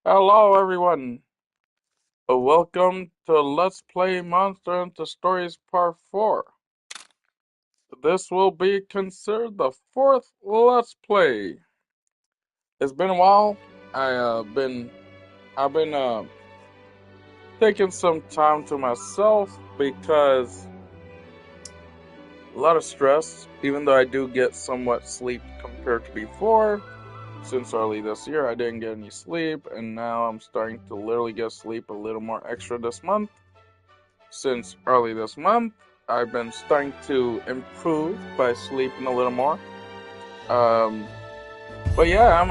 Hello, everyone. Welcome to Let's Play Monster Hunter Stories Part 4. This will be considered the fourth Let's Play. It's been a while. I've been taking some time to myself because a lot of stress. Even though I do get somewhat sleep compared to before, since early this year I didn't get any sleep, and now I'm starting to literally get sleep a little more extra this month. Since early this month, I've been starting to improve by sleeping a little more. Um, but yeah,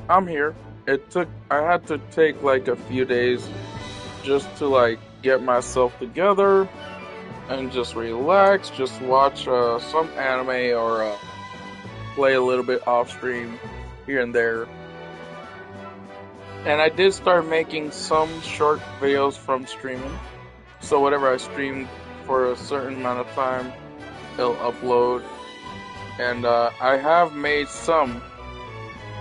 I'm here. I had to take like a few days just to like get myself together and just relax, just watch some anime or play a little bit off stream here and there. And I did start making some short videos from streaming. So whatever I stream for a certain amount of time, it'll upload. And I have made some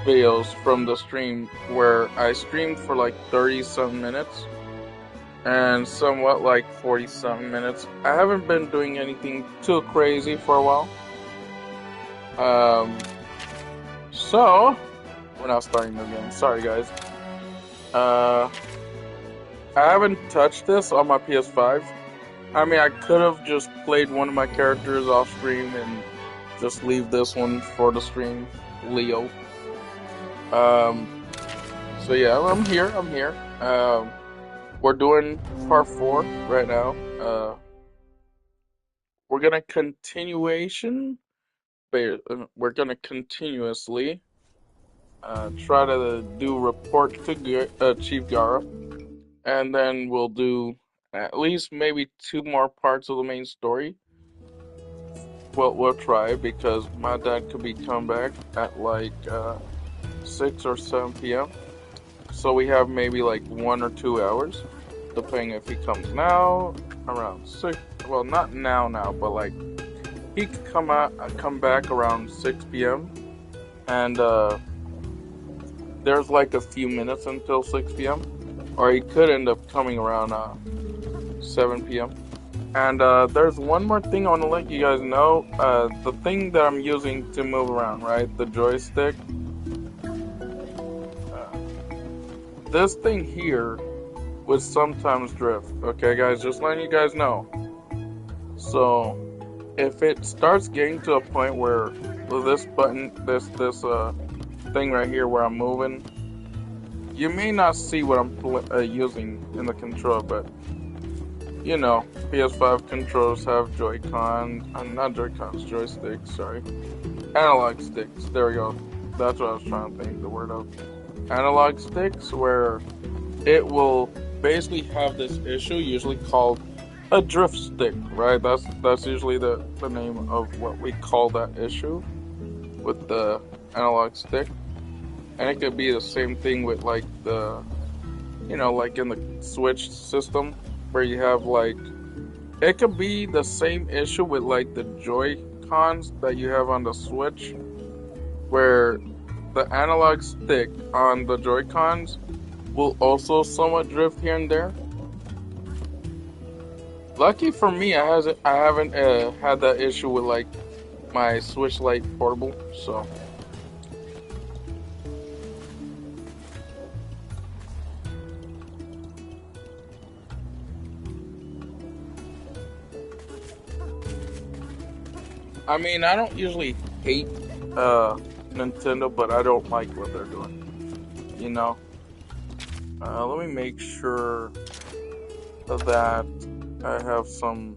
videos from the stream where I streamed for like 30 some minutes and somewhat like 40 some minutes. I haven't been doing anything too crazy for a while. So we're not starting again. Sorry, guys. I haven't touched this on my PS5. I mean, I could have just played one of my characters off stream and just leave this one for the stream, Leo. So yeah, I'm here. We're doing part 4 right now. We're gonna We're gonna continuously try to do report to Chief Gara, and then we'll do at least maybe 2 more parts of the main story. Well, we'll try because my dad could be come back at like 6 or 7 p.m. So we have maybe like 1 or 2 hours, depending if he comes now around 6. Well, not now, but like he could come back around 6 p.m. and there's like a few minutes until 6 p.m. Or he could end up coming around 7 p.m. And there's one more thing I want to let you guys know. The thing that I'm using to move around, right? The joystick. This thing here would sometimes drift. Okay, guys, just letting you guys know. So, if it starts getting to a point where this button, this thing right here where I'm moving, you may not see what I'm using in the control, but you know, PS5 controls have not Joy-Cons, joysticks, sorry. Analog sticks, there we go. That's what I was trying to think the word of. Analog sticks, where it will basically have this issue, usually called a drift stick, right? That's usually the name of what we call that issue with the analog stick. And it could be the same thing with like like in the Switch system, where you have like, it could be the same issue with like the Joy-Cons that you have on the Switch, where the analog stick on the Joy-Cons will also somewhat drift here and there. Lucky for me, I haven't had that issue with like my Switch Lite portable, so. I mean, I don't usually hate Nintendo, but I don't like what they're doing. You know? Let me make sure that I have some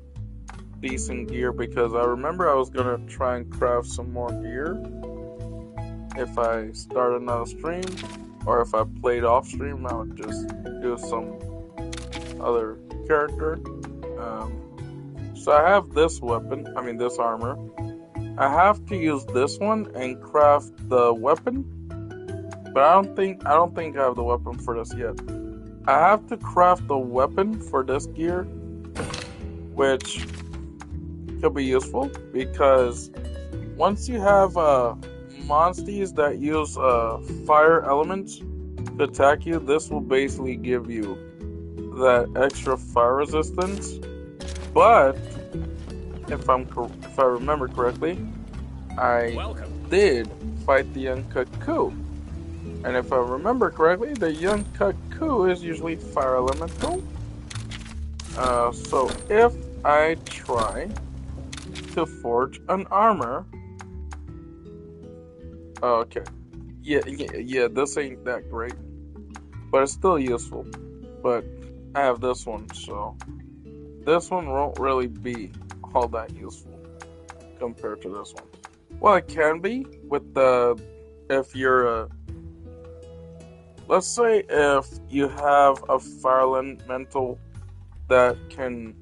decent gear, because I remember I was gonna try and craft some more gear if I start another stream, or if I played off stream, I would just do some other character. So I have this this armor. I have to use this one and craft the weapon, but I don't think I have the weapon for this yet. I have to craft the weapon for this gear, which could be useful because once you have monsties that use fire elements, to attack you, this will basically give you that extra fire resistance. But if I remember correctly, I did fight the young Cuckoo. And if I remember correctly, the young Cuckoo is usually fire elemental. So if I try to forge an armor, okay, yeah, this ain't that great, but it's still useful. But I have this one, so this one won't really be all that useful compared to this one. Well, it can be with if you're let's say if you have a fire elemental that can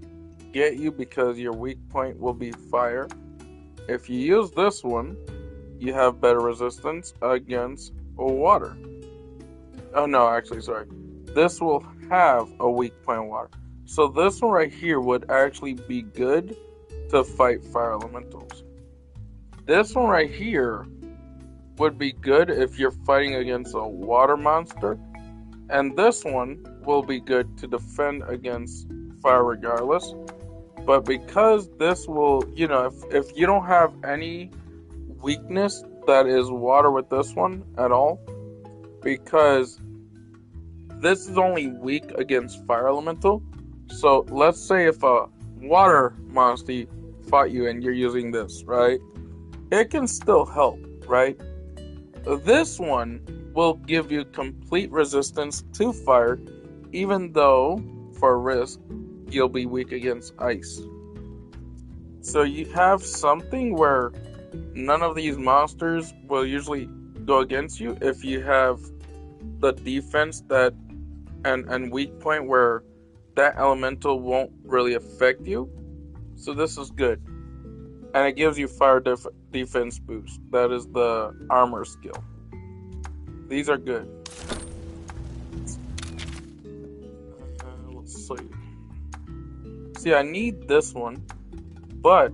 get you because your weak point will be fire. If you use this one, you have better resistance against water. Oh no, actually, sorry. This will have a weak point water. So this one right here would actually be good to fight fire elementals. This one right here would be good if you're fighting against a water monster. And this one will be good to defend against fire regardless. But because this will, if you don't have any weakness that is water with this one at all, because this is only weak against fire elemental. So let's say if a water monster fought you and you're using this, right? It can still help, right? This one will give you complete resistance to fire, even though, for risk, you'll be weak against ice. So you have something where none of these monsters will usually go against you if you have the defense that and weak point where that elemental won't really affect you. So this is good. And it gives you fire defense boost. That is the armor skill. These are good. Let's see. See, I need this one, but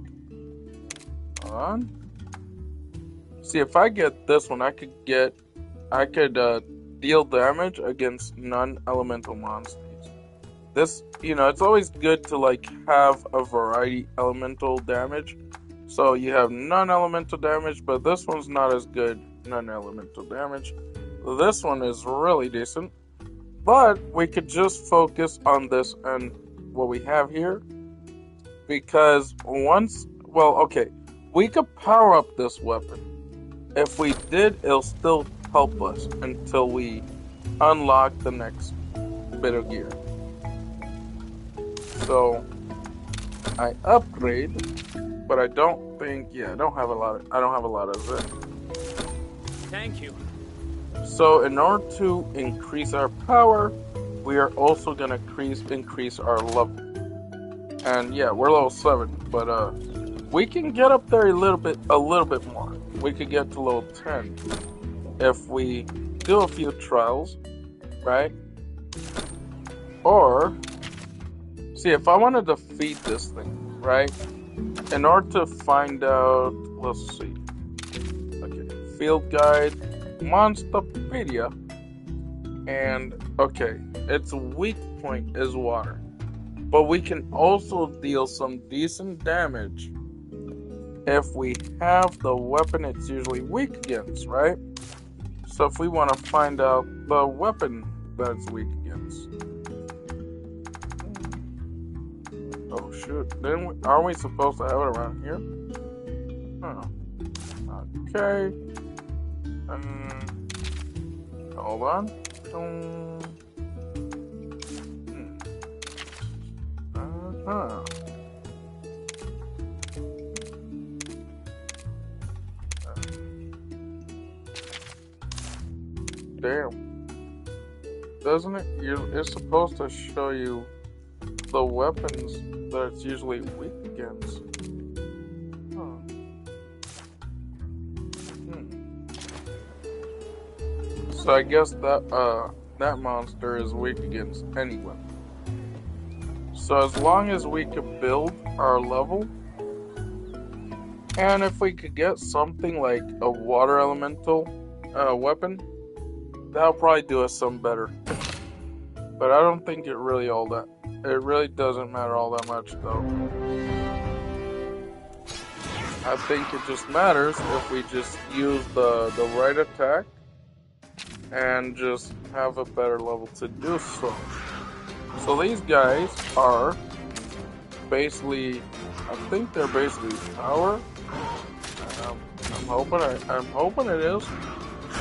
see, if I get this one, I could deal damage against non-elemental monsters. This, it's always good to have a variety elemental damage. So you have non-elemental damage, but this one's not as good non-elemental damage. This one is really decent, but we could just focus on this and what we have here, because we could power up this weapon. If we did, it'll still help us until we unlock the next bit of gear. So I upgrade, but I don't have a lot of it. Thank you. So in order to increase our power, we are also gonna increase our level. And yeah, we're level 7, but we can get up there a little bit more. We could get to level 10 if we do a few trials, right? Or see, if I want to defeat this thing, right? In order to find out, let's see. Okay, field guide, Monsterpedia, and okay, its weak point is water, but we can also deal some decent damage if we have the weapon it's usually weak against, right? So if we want to find out the weapon that it's weak against. Oh shoot, aren't we supposed to have it around here? Okay. Hold on. Damn. Doesn't it? It's supposed to show you the weapons that it's usually weak against. So I guess that monster is weak against any weapon. So as long as we could build our level, and if we could get something like a water elemental weapon, that'll probably do us some better. But I don't think it really doesn't matter all that much though. I think it just matters if we just use the right attack and just have a better level to do so. So these guys are basically, I think they're basically power. I'm hoping it is.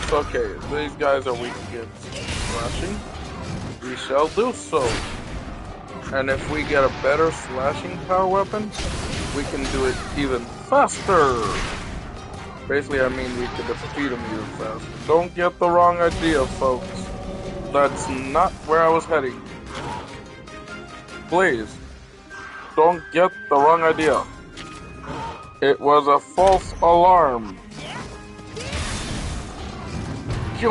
So okay, these guys are weak against slashing. We shall do so. And if we get a better slashing power weapon, we can do it even faster. Basically, I mean we can defeat them even faster. Don't get the wrong idea, folks. That's not where I was heading. Please, don't get the wrong idea. It was a false alarm. 2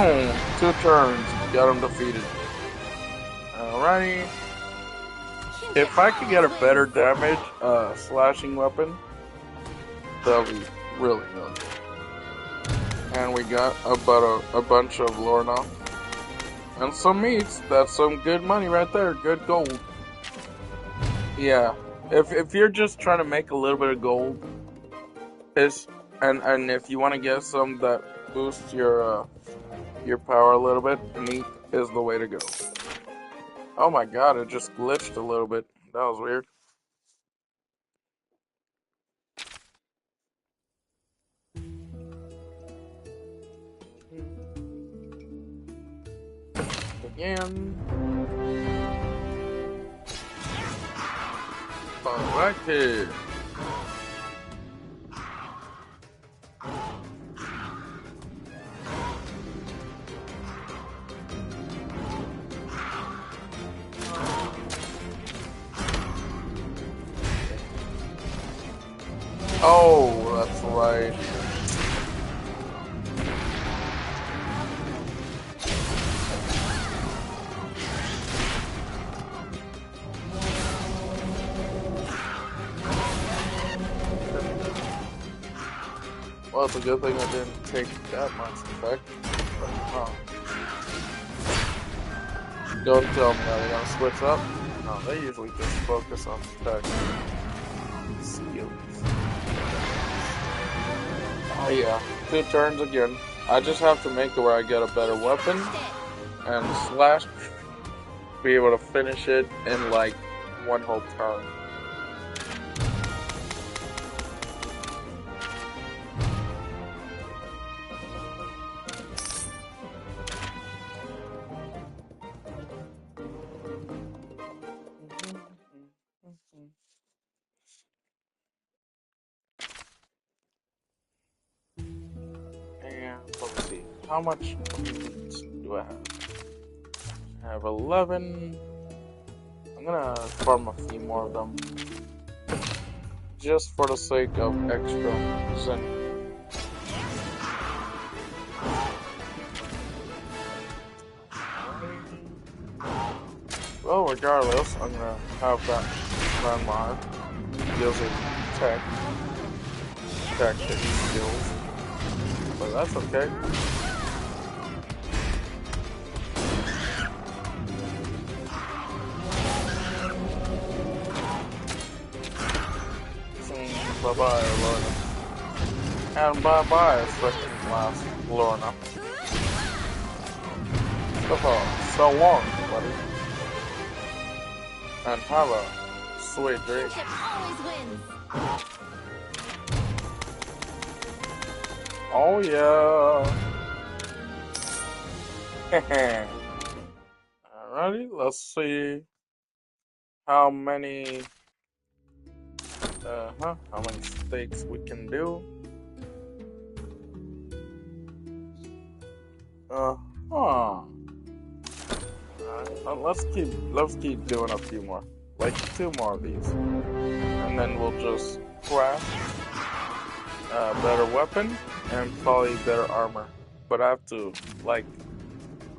turns, got him defeated. Alrighty. If I could get a better damage slashing weapon, that'll be really good. And we got about a bunch of Lorna and some meats. That's some good money right there. Good gold. Yeah. If you're just trying to make a little bit of gold, and if you want to get some that boosts your power a little bit, meat is the way to go. Oh my god, it just glitched a little bit. That was weird. Again. Alrighty. Oh, that's right. Well, it's a good thing I didn't take that much effect. Don't tell me how they're gonna switch up. No, they usually just focus on attack skills. Oh yeah, 2 turns again. I just have to make it where I get a better weapon and slash, be able to finish it in like 1 whole turn. Let's see, how much do I have? I have 11. I'm gonna farm a few more of them, just for the sake of extra zen. Well, regardless, I'm gonna have that grandma using tactic skills. But that's okay. Bye-bye, Lorna. And bye-bye, second last Lorna. So long, buddy. And have a sweet dream. Oh yeah. Alrighty, let's see how many steaks we can do. Let's keep doing a few more. Like 2 more of these. And then we'll just craft a better weapon and probably better armor. But I have to like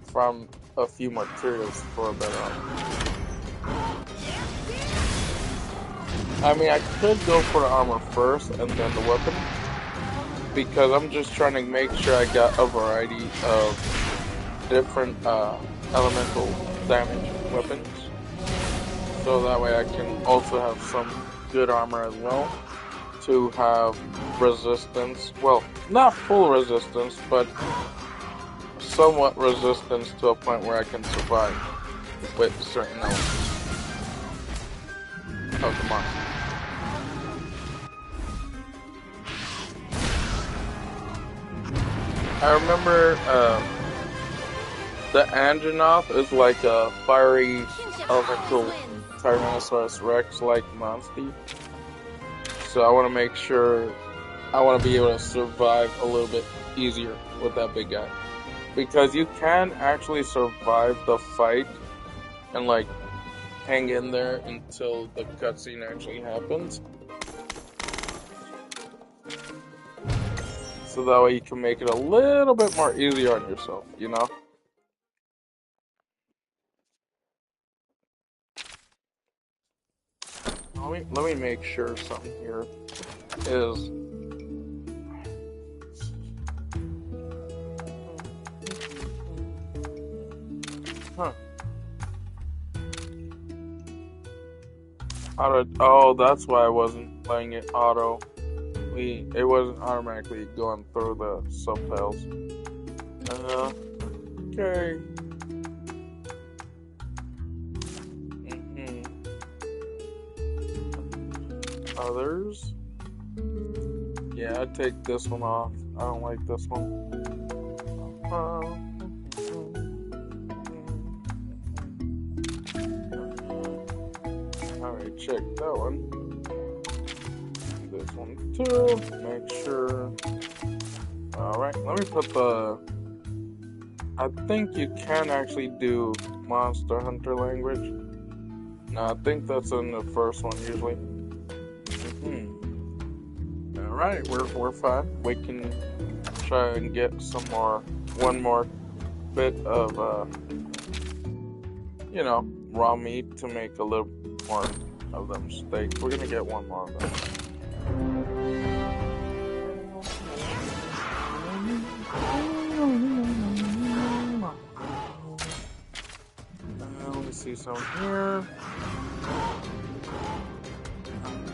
farm a few materials for a better armor. I mean, I could go for the armor first and then the weapon, because I'm just trying to make sure I got a variety of different elemental damage weapons. So that way I can also have some good armor as well to have resistance. Well, not full resistance, but somewhat resistance to a point where I can survive with certain elements of the monster. I remember the Anjanath is like a fiery elemental Tyrannosaurus Rex-like monster. So I want to make sure I want to be able to survive a little bit easier with that big guy. Because you can actually survive the fight and like hang in there until the cutscene actually happens. So that way you can make it a little bit more easier on yourself, you know? Let me make sure something here is... Huh. Oh, that's why I wasn't playing it auto. It wasn't automatically going through the subtitles. Okay. Others? Yeah, I'd take this one off. I don't like this one. Alright, check that one. This one too. Make sure. Alright, let me put the... I think you can actually do Monster Hunter language. No, I think that's in the first one usually. Alright, we're fine. We can try and get one more bit of, raw meat to make a little more of them steaks. We're gonna get one more of them. Let me see some here.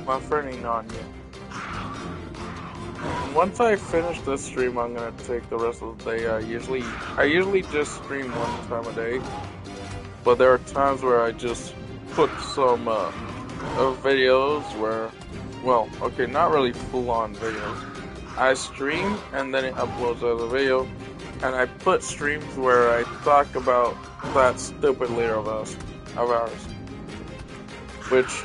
My friend ain't on yet. Once I finish this stream, I'm gonna take the rest of the day. I usually just stream one time a day, but there are times where I just put some videos where, well, okay, not really full-on videos. I stream and then it uploads as a video, and I put streams where I talk about that stupid leader of ours, which.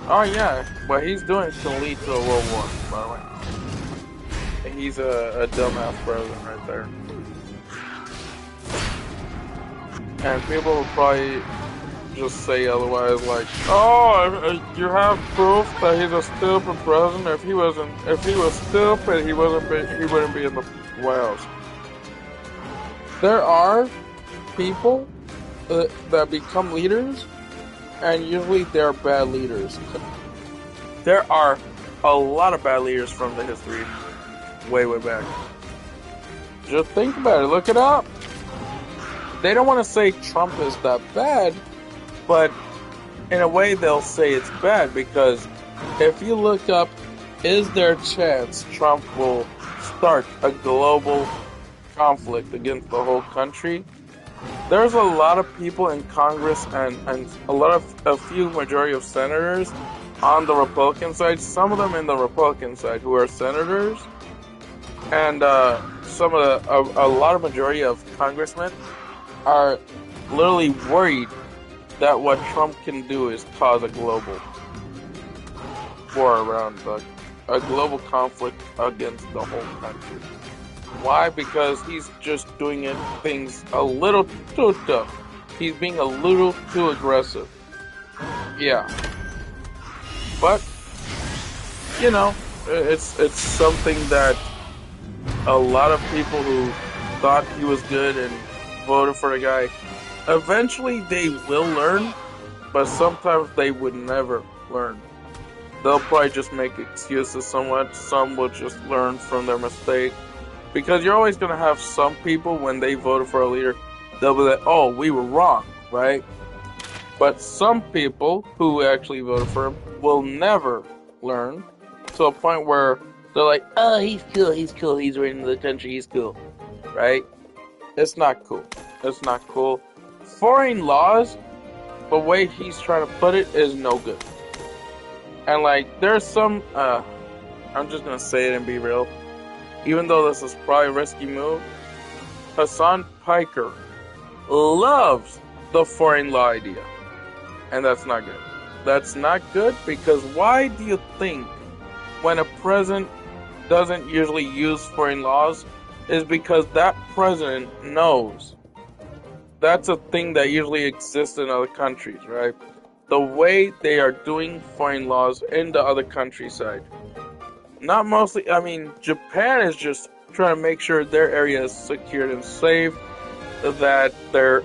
Oh yeah, what he's doing can lead to a world war, by the way. He's a dumbass president right there. And people will probably just say otherwise, like, oh, you have proof that he's a stupid president. If he was stupid, he wouldn't be in the White House. There are people that become leaders, and usually they're bad leaders. There are a lot of bad leaders from the history way back. Just think about it. Look it up. They don't want to say Trump is that bad, but in a way they'll say it's bad because if you look up, is there a chance Trump will start a global conflict against the whole country? There's a lot of people in Congress and a few majority of senators on the Republican side, some of them in the Republican side who are senators, and a lot of majority of congressmen are literally worried that what Trump can do is cause a global war around a global conflict against the whole country. Why? Because he's just doing things a little too tough. He's being a little too aggressive. Yeah. But, it's something that a lot of people who thought he was good and voted for the guy, eventually they will learn, but sometimes they would never learn. They'll probably just make excuses somewhat. Some will just learn from their mistake. Because you're always going to have some people, when they voted for a leader, they'll be like, oh, we were wrong, right? But some people who actually voted for him will never learn to a point where they're like, oh, he's cool, he's running the country, he's cool, right? It's not cool. It's not cool. Foreign laws, the way he's trying to put it, is no good. And like, there's some, I'm just gonna say it and be real. Even though this is probably a risky move, Hassan Piker loves the foreign law idea. And that's not good. That's not good because why do you think when a president doesn't usually use foreign laws is because that president knows that's a thing that usually exists in other countries, right? The way they are doing foreign laws in the other countryside. Not mostly, I mean, Japan is just trying to make sure their area is secured and safe, that their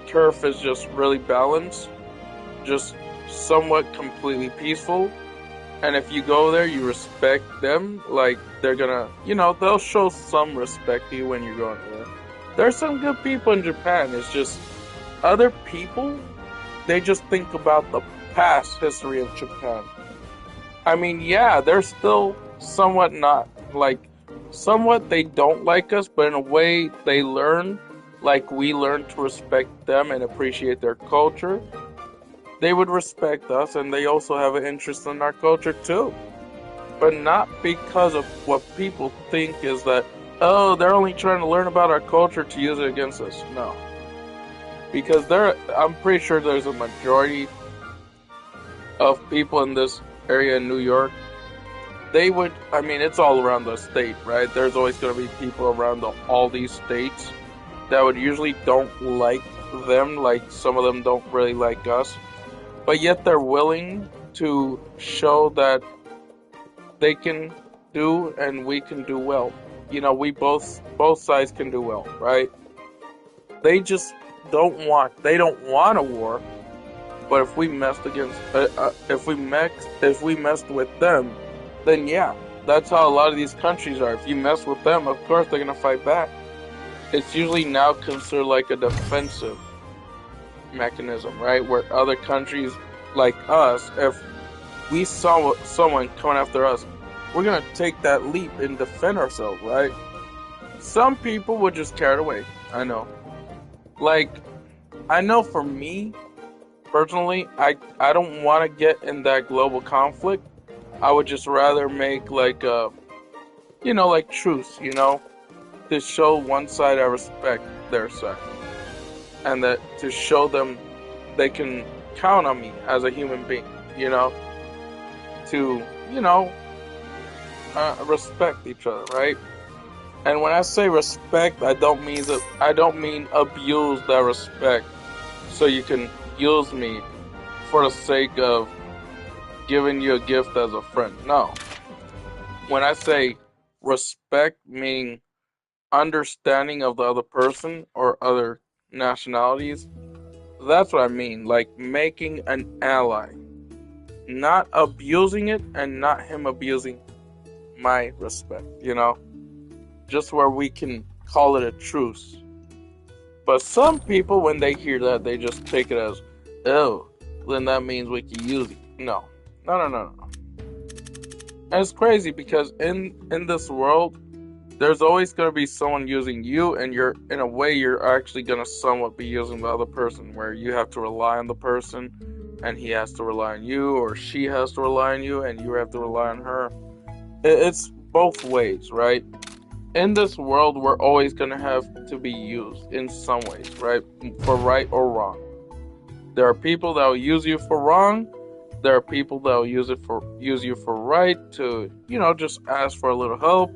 turf is just really balanced, just somewhat completely peaceful. And if you go there, you respect them, like they're gonna, they'll show some respect to you when you're going there. There's some good people in Japan. It's just other people, they just think about the past history of Japan. I mean, yeah, they're still somewhat somewhat they don't like us, but in a way they learn, like we learn to respect them and appreciate their culture. They would respect us, and they also have an interest in our culture too. But not because of what people think is that, oh, they're only trying to learn about our culture to use it against us. No. Because I'm pretty sure there's a majority of people in this area in New York. They would, I mean, it's all around the state, right? There's always going to be people around all these states that would usually don't like them, like some of them don't really like us. But yet they're willing to show that they can do and we can do well. We both sides can do well, right? They just don't want a war. But if we messed with them, then yeah, that's how a lot of these countries are. If you mess with them, of course they're gonna fight back. It's usually now considered like a defensive mechanism, right? Where other countries like us, if we saw someone coming after us, we're gonna take that leap and defend ourselves, right? Some people would just carry it away. I know. Like, I know for me, personally, I don't want to get in that global conflict. I would just rather make like truce, to show one side I respect their side. And that to show them they can count on me as a human being, to, respect each other, right? And when I say respect, I don't mean abuse that respect so you can use me for the sake of giving you a gift as a friend. No. When I say respect, meaning understanding of the other person or other nationalities, that's what I mean. Like making an ally. Not abusing it and not him abusing my respect, Just where we can call it a truce. But some people, when they hear that, they just take it as, oh, then that means we can use it. No. And it's crazy because in this world, there's always going to be someone using you, and in a way, you're actually going to somewhat be using the other person, where you have to rely on the person, and he has to rely on you, or she has to rely on you, and you have to rely on her. It's both ways, right? In this world, we're always going to have to be used in some ways, right? For right or wrong. There are people that will use you for wrong. There are people that will use you for right to, just ask for a little help.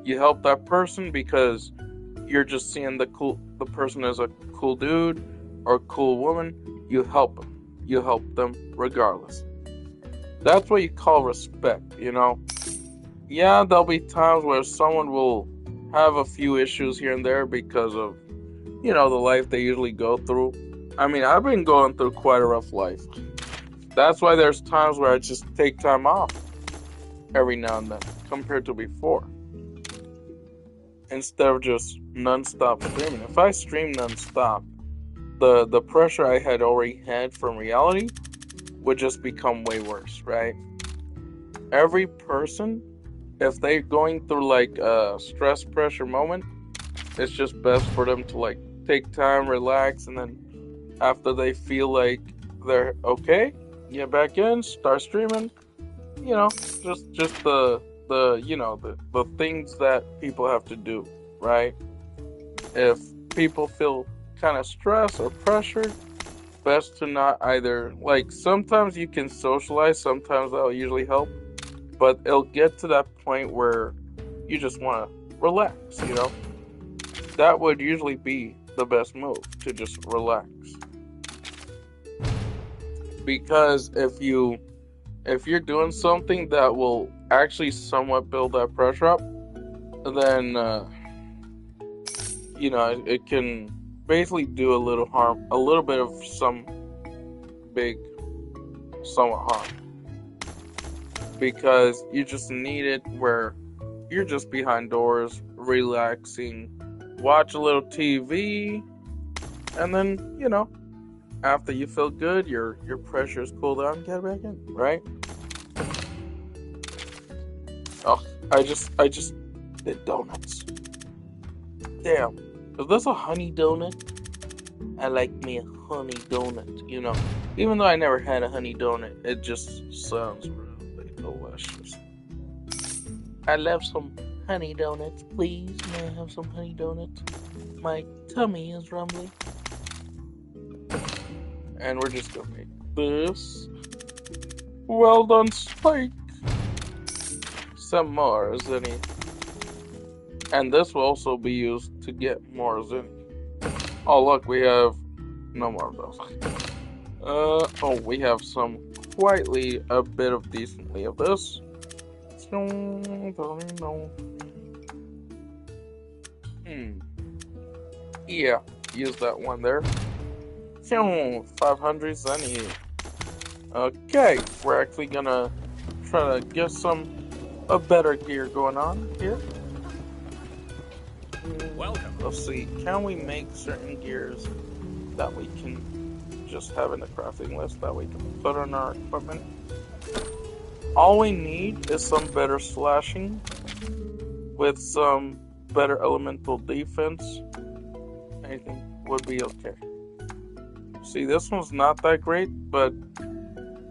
You help that person because you're just seeing the person as a cool dude or cool woman. You help them. You help them regardless. That's what you call respect, Yeah, there'll be times where someone will have a few issues here and there because of, the life they usually go through. I mean, I've been going through quite a rough life. That's why there's times where I just take time off every now and then compared to before. instead of just non-stop streaming. If I stream non-stop, the pressure I had already had from reality would just become way worse, right? Every person, if they're going through like a stress pressure moment, it's just best for them to like take time, relax, and then after they feel like they're okay, get back in, start streaming. You know, just the the things that people have to do, right? If people feel kind of stressed or pressured, best to not either, like, sometimes you can socialize, sometimes that'll usually help, but it'll get to that point where you just want to relax, you know? That would usually be the best move, to just relax. Because if you're doing something that will actually somewhat build that pressure up, then it can basically do a little harm, a little bit of some big, somewhat harm. Because you just need it where you're just behind doors, relaxing, watch a little TV, and then, after you feel good, your pressure's cooled down, get back in, right? Oh, I just did donuts. Damn, is this a honey donut? I like me a honey donut, Even though I never had a honey donut, it just sounds really delicious. I love some honey donuts, please. May I have some honey donuts? My tummy is rumbling. And we're just gonna make this. Well done, Spike. Some more zinni. And this will also be used to get more zinni. Oh look, we have no more of those. We have some quietly a bit of decently of this. Yeah, use that one there. 500 zenny. Okay, we're actually gonna try to get a better gear going on here. Welcome. Let's see, can we make certain gears that we can just have in the crafting list that we can put on our equipment? All we need is some better slashing with some better elemental defense. Anything would be okay. See, this one's not that great, but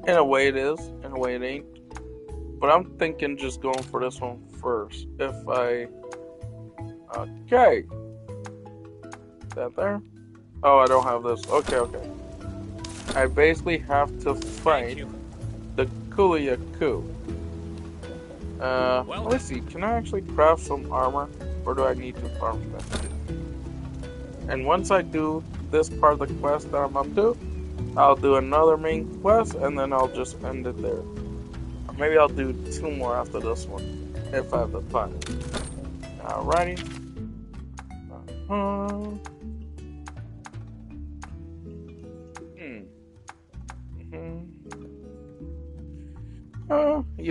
in a way it is, in a way it ain't. But I'm thinking just going for this one first. Okay. That there? Oh, I don't have this. Okay. I basically have to fight the Kuliaku. Let me see. Can I actually craft some armor? Or do I need to farm that? And once I do this part of the quest that I'm up to, I'll do another main quest, and then I'll just end it there. Or maybe I'll do 2 more after this one, if I have the time. Alrighty.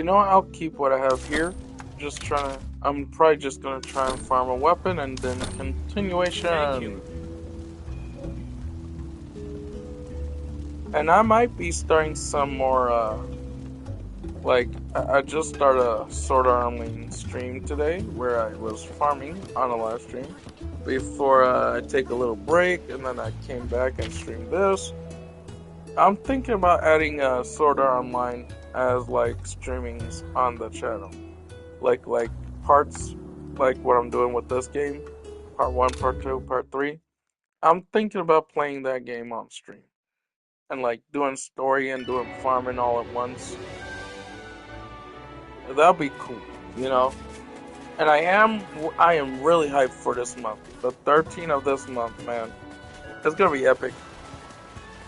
I'll keep what I have here. I'm probably just gonna try and farm a weapon, and then continuation. And I might be starting some more, I just started a Sword Art Online stream today, where I was farming on a live stream, before I take a little break, and then I came back and streamed this. I'm thinking about adding Sword Art Online as, streamings on the channel. Like parts, like what I'm doing with this game, part 1, part 2, part 3. I'm thinking about playing that game on stream. And doing story and doing farming all at once. That'll be cool, And I am really hyped for this month. The 13th of this month, man. It's gonna be epic.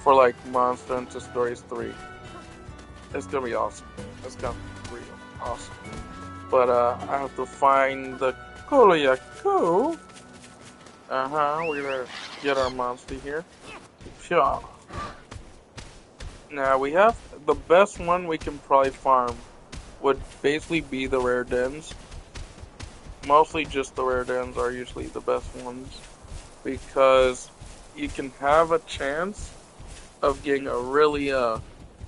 For Monster Hunter Stories 3. It's gonna be awesome. It's gonna be real awesome. But I have to find the Kuliaku. We're gonna get our monster here. Phew. Now we have the best one we can probably farm would basically be the rare dens. mostly just the rare dens are usually the best ones because you can have a chance of getting a really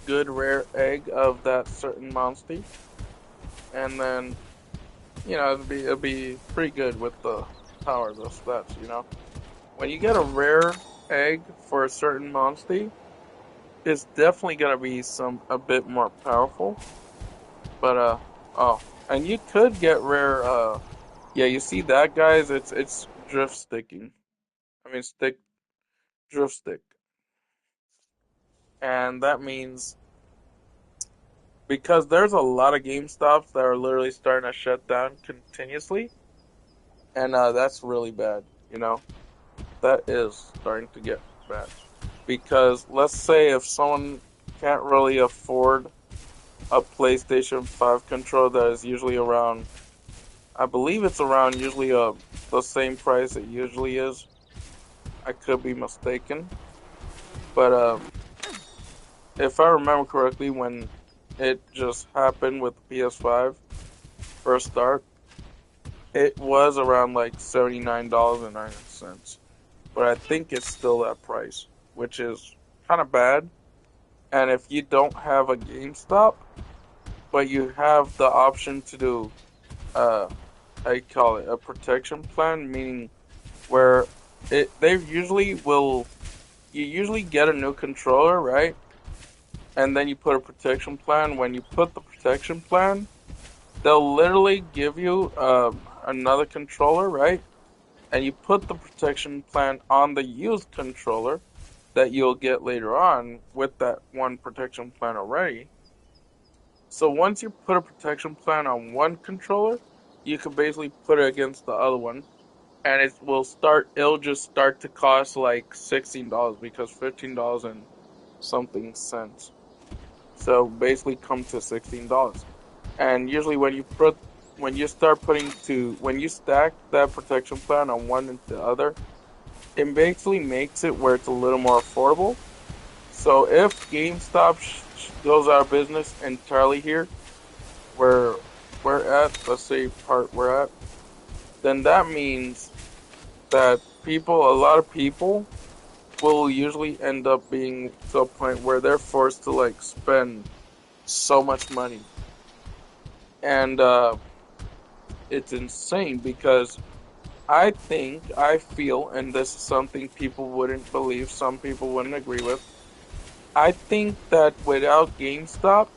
good rare egg of that certain monster, and then it'd be pretty good with the power of the stats. When you get a rare egg for a certain monster, it's definitely gonna be a bit more powerful. But oh, and you could get rare yeah, you see that, guys? It's drift sticking. I mean drift stick, and that means because there's a lot of GameStops that are literally starting to shut down continuously, and that's really bad. That is starting to get bad because let's say if someone can't really afford a PlayStation 5 controller that is usually around, I believe it's around usually the same price it usually is. I could be mistaken, but if I remember correctly, when it just happened with the PS5 first start, it was around like $79.90. But I think it's still that price, which is kind of bad. And if you don't have a GameStop, but you have the option to do, how you call it, a protection plan, meaning where they usually will, you usually get a new controller, right? And then you put a protection plan. When you put the protection plan, they'll literally give you another controller, right? And you put the protection plan on the used controller that you'll get later on with that one protection plan already. So once you put a protection plan on one controller, you can basically put it against the other one, and it'll just start to cost like $16 because $15 and something cents. So basically come to $16. And usually when you stack that protection plan on one and the other, it basically makes it where it's a little more affordable. So if GameStop goes out of business entirely here, where we're at, let's say part we're at, then that means that a lot of people will usually end up being to a point where they're forced to like spend so much money. And it's insane because I feel, and this is something people wouldn't believe, some people wouldn't agree with. I think that without GameStop,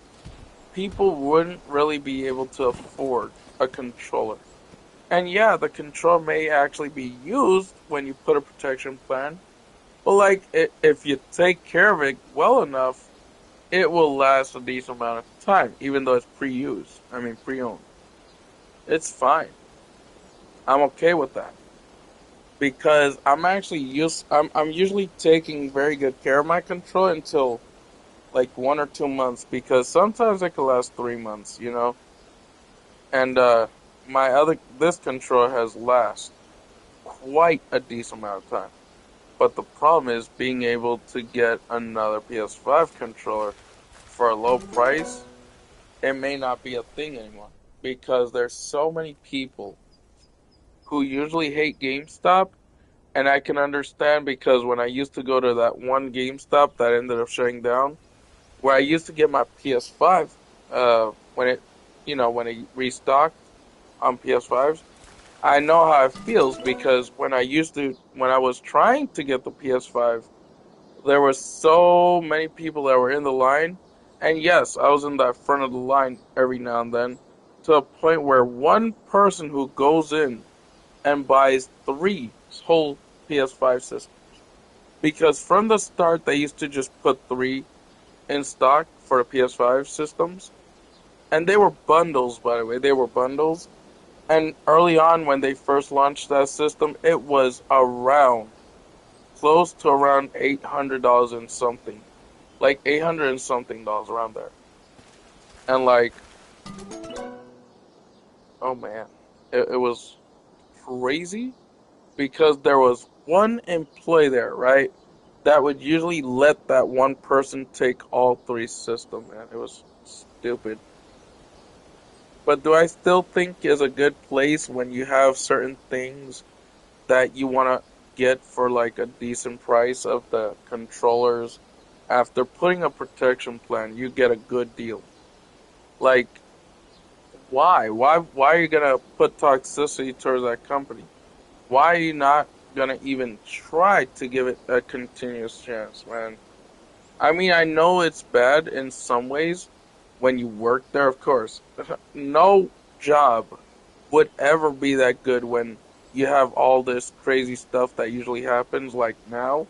people wouldn't really be able to afford a controller. And yeah, the controller may actually be used when you put a protection plan, but like if you take care of it well enough, it will last a decent amount of time, even though it's pre-used. I mean, pre-owned. It's fine. I'm okay with that because I'm usually taking very good care of my controller until like 1 or 2 months because sometimes it can last 3 months. And this controller has last quite a decent amount of time. But the problem is being able to get another PS5 controller for a low price. It may not be a thing anymore because there's so many people who usually hate GameStop, and I can understand because when I used to go to that one GameStop that ended up shutting down, where I used to get my PS5, when it restocked on PS5s, I know how it feels because when I was trying to get the PS5, there were so many people that were in the line, and yes, I was in the front of the line every now and then, to a point where one person who goes in and buys three whole PS5 systems. Because from the start, they used to just put three in stock for the PS5 systems, and they were bundles, by the way. They were bundles, and early on when they first launched that system, it was around close to around $800 and something, like 800 and something dollars around there. And like, oh man, it was crazy because there was one employee there, right, that would usually let that one person take all three systems, man. It was stupid. But do I still think is a good place when you have certain things that you want to get for like a decent price of the controllers? After putting a protection plan, you get a good deal. Like, why? Why are you gonna put toxicity towards that company? Why are you not gonna even try to give it a continuous chance, man? I mean, I know it's bad in some ways when you work there, of course. No job would ever be that good when you have all this crazy stuff that usually happens like now.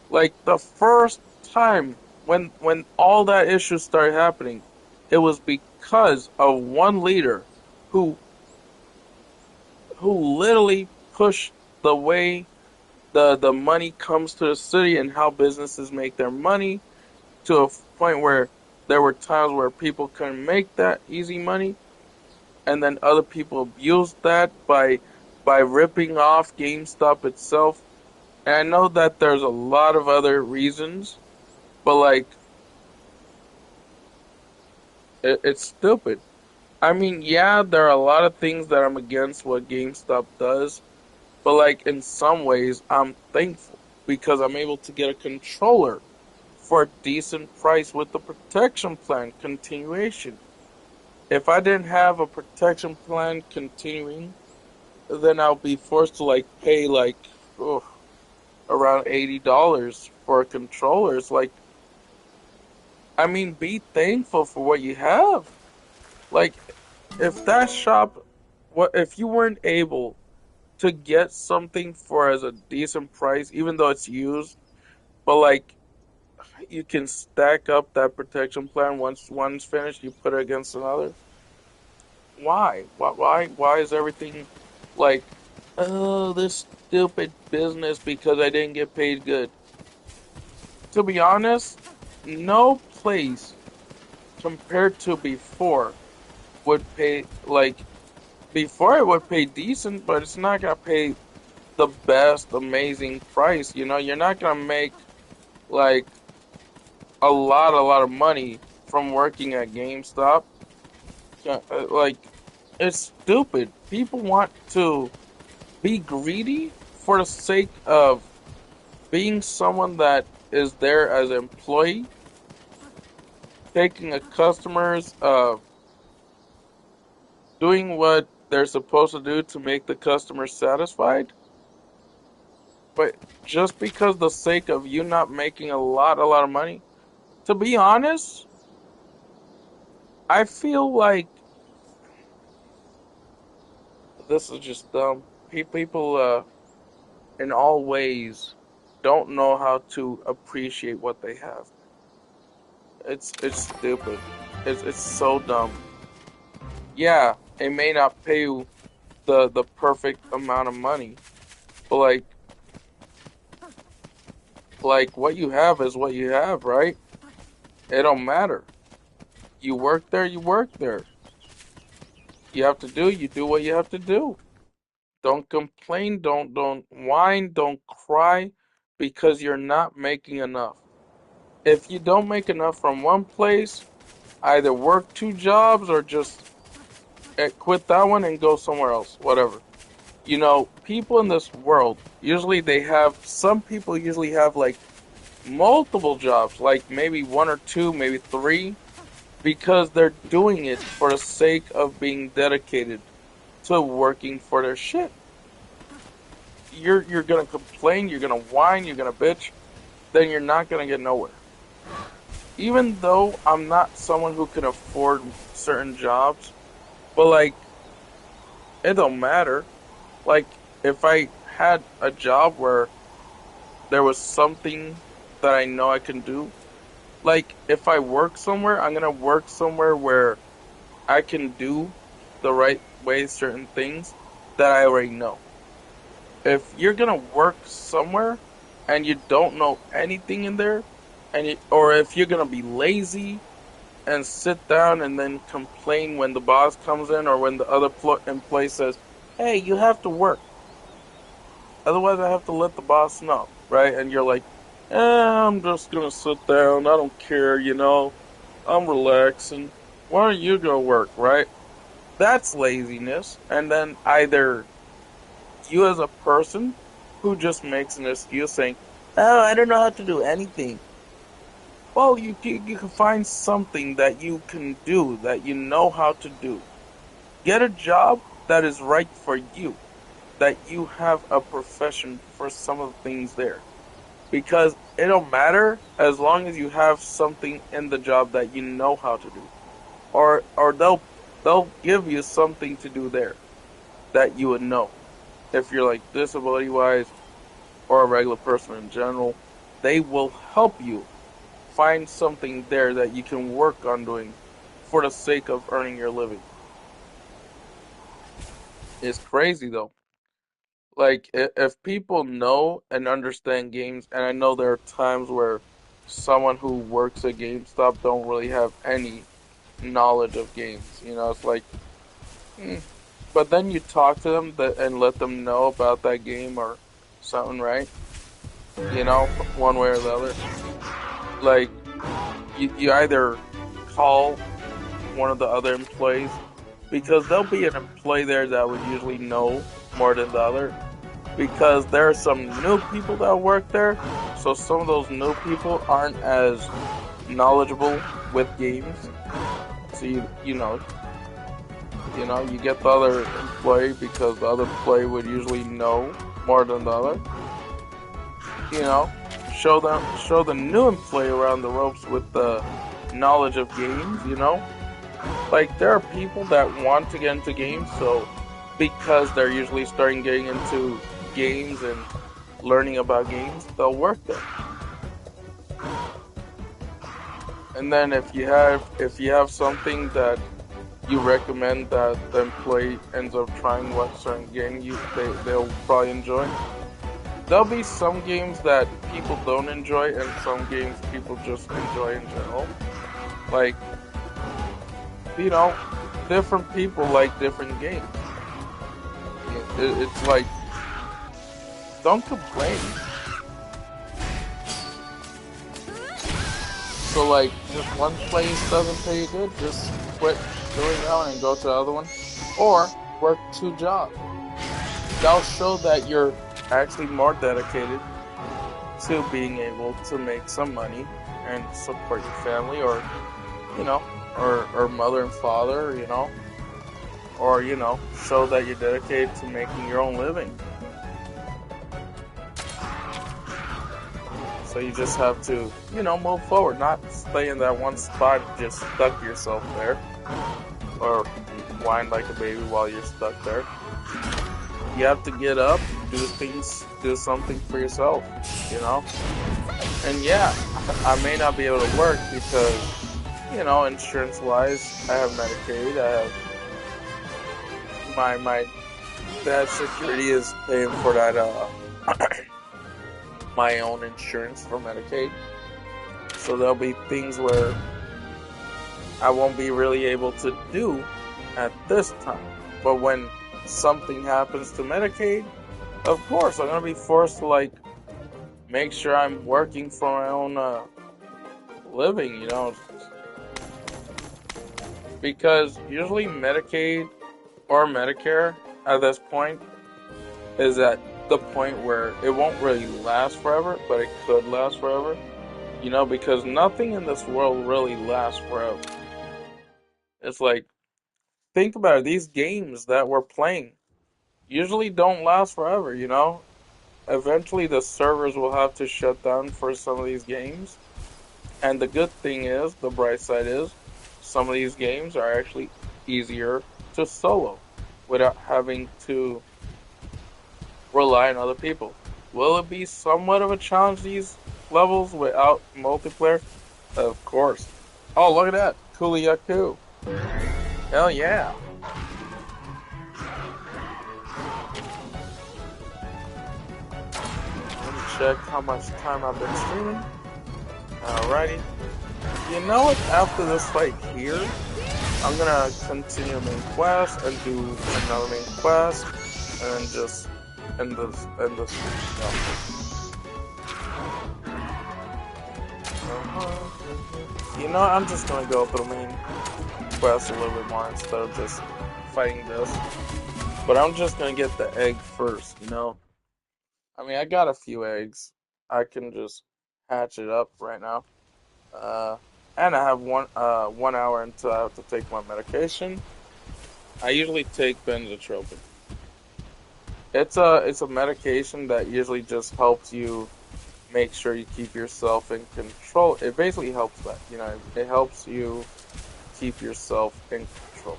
Like the first time when all that issues started happening, it was because of one leader who literally pushed the way the money comes to the city and how businesses make their money to a point where there were times where people couldn't make that easy money, and then other people abused that by ripping off GameStop itself. And I know that there's a lot of other reasons, but like it's stupid. I mean, yeah, there are a lot of things that I'm against what GameStop does, but like in some ways, I'm thankful because I'm able to get a controller for a decent price with the protection plan continuation. If I didn't have a protection plan continuing, then I'll be forced to like pay like oh, around $80 for a controller. It's like, I mean, be thankful for what you have. Like, if that shop, what if you weren't able to get something for as a decent price, even though it's used, but like you can stack up that protection plan once one's finished, you put it against another. Why? Why is everything like, oh, this stupid business because I didn't get paid good? To be honest, no place compared to before would pay like before it would pay decent, but it's not gonna pay the best amazing price. You know, you're not gonna make like a lot of money from working at GameStop. Like it's stupid. People want to be greedy for the sake of being someone that is there as an employee, taking a customer's doing what they're supposed to do to make the customer satisfied. But just because the sake of you not making a lot of money, to be honest, I feel like this is just dumb. People, in all ways, don't know how to appreciate what they have. It's stupid. It's so dumb. Yeah, it may not pay you the perfect amount of money, but like what you have is what you have, right? It don't matter. You work there, you work there. You do what you have to do. Don't complain, don't whine, don't cry because you're not making enough. If you don't make enough from one place, either work two jobs or just quit that one and go somewhere else, whatever. You know, people in this world, usually they have, some people usually have like multiple jobs, like maybe one or two, maybe three, because they're doing it for the sake of being dedicated to working for their shit. You're gonna complain, you're gonna whine, you're gonna bitch, then you're not gonna get nowhere. Even though I'm not someone who can afford certain jobs, but like it don't matter. Like if I had a job where there was something that I know I can do, like if I work somewhere, I'm gonna work somewhere where I can do the right way certain things that I already know. If you're gonna work somewhere and you don't know anything in there, or if you're gonna be lazy and sit down and then complain when the boss comes in or when the other employee says, "Hey, you have to work," otherwise I have to let the boss know, right? And you're like, I'm just gonna sit down. I don't care, you know. I'm relaxing. Why don't you go work, right? That's laziness. And then either you as a person who just makes an excuse saying, "Oh, I don't know how to do anything." Well, you can find something that you can do that you know how to do. Get a job that is right for you, that you have a profession for some of the things there. Because it don't matter as long as you have something in the job that you know how to do. Or they'll give you something to do there that you would know. If you're like disability wise or a regular person in general, they will help you find something there that you can work on doing for the sake of earning your living. It's crazy though. Like if people know and understand games, and I know there are times where someone who works at GameStop don't really have any knowledge of games. You know, it's like, hmm. But then you talk to them and let them know about that game or something, right? You know, one way or the other. Like you either call one of the other employees because there'll be an employee there that would usually know more than the other because there are some new people that work there. So some of those new people aren't as knowledgeable with games. So you get the other employee because the other employee would usually know more than the other. You know, show the new employee around the ropes with the knowledge of games. You know, like there are people that want to get into games, so because they're usually starting getting into games and learning about games, they'll work there. And then if you have something that you recommend that the employee ends up trying what certain game they'll probably enjoy. There'll be some games that people don't enjoy and some games people just enjoy in general. Like, you know, different people like different games. It's like, don't complain. So like, if one place doesn't pay you good, just quit doing that one and go to the other one. Or work two jobs. That'll show that you're actually more dedicated to being able to make some money and support your family you know, or mother and father, or, show that you're dedicated to making your own living. So you just have to, move forward, not stay in that one spot, just stuck yourself there, or whine like a baby while you're stuck there. You have to get up, do something for yourself, And yeah, I may not be able to work because, insurance-wise, I have Medicaid, I have my dad's security is paying for that, my own insurance for Medicaid. So there'll be things where I won't be really able to do at this time. But when something happens to Medicaid, of course I'm gonna be forced to make sure I'm working for my own living, because usually Medicaid or Medicare at this point is at the point where it won't really last forever, but it could last forever, because nothing in this world really lasts forever. It's like, think about it, these games that we're playing usually don't last forever, Eventually the servers will have to shut down for some of these games. And the good thing is, the bright side is, some of these games are actually easier to solo without having to rely on other people. Will it be somewhat of a challenge these levels without multiplayer? Of course. Oh, look at that. Kuliyaku. Hell yeah. Let me check how much time I've been streaming. Alrighty. You know what? After this fight here, I'm gonna continue main quest and do another main quest, and then just end this. I'm just gonna go through main quest a little bit more instead of just fighting this. But I'm just gonna get the egg first, you know? I mean, I got a few eggs. I can just hatch it up right now. Uh, and I have 1 hour until I have to take my medication. I usually take benzotropine. It's a medication that usually just helps you make sure you keep yourself in control. It basically helps that, you know, it helps you keep yourself in control.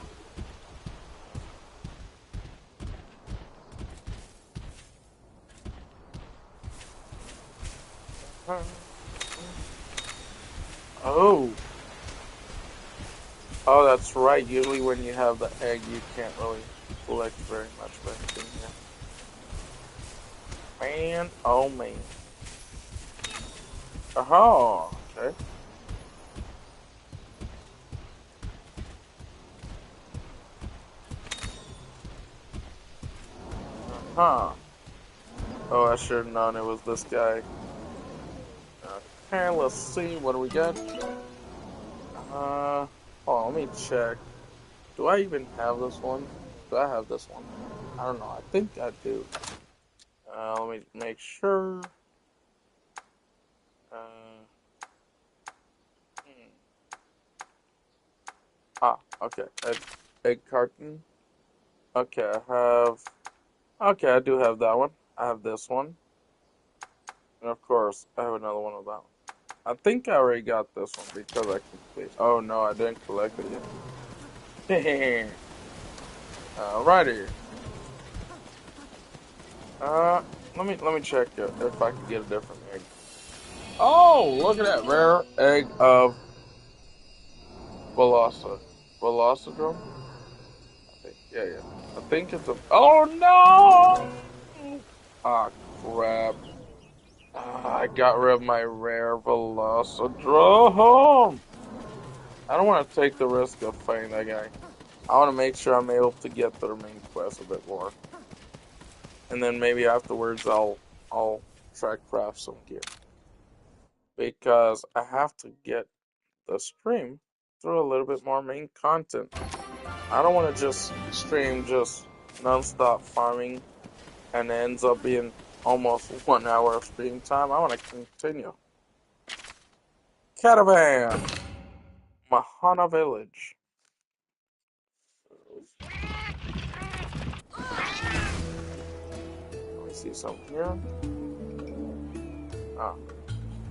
Oh, oh, that's right. Usually when you have the egg, you can't really collect very much benefit here. Man, oh man. Oh, okay. Huh. Oh, I should have known it was this guy. Okay, let's see. What do we got? Oh, let me check. Do I even have this one? Do I have this one? I don't know. I think I do. Let me make sure. Uh, hmm. Okay. Egg carton. Okay, I have. Okay, I do have that one. I have this one. And of course, I have another one of that one. I think I already got this one because I completed. Oh no, I didn't collect it yet. Alrighty. Uh, let me check if I can get a different egg. Oh, look at that rare egg of Velosa. Velocidrome? I think, yeah. I think it's a. Oh no! Ah, crap. I got rid of my rare Velocidrome. I don't want to take the risk of fighting that guy. I want to make sure I'm able to get to the main quest a bit more, and then maybe afterwards I'll try craft some gear because I have to get the stream through a little bit more main content. I don't want to just stream just non-stop farming and it ends up being almost 1 hour of stream time. I want to continue. Caravan, Mahana Village. Let me see something here. Ah,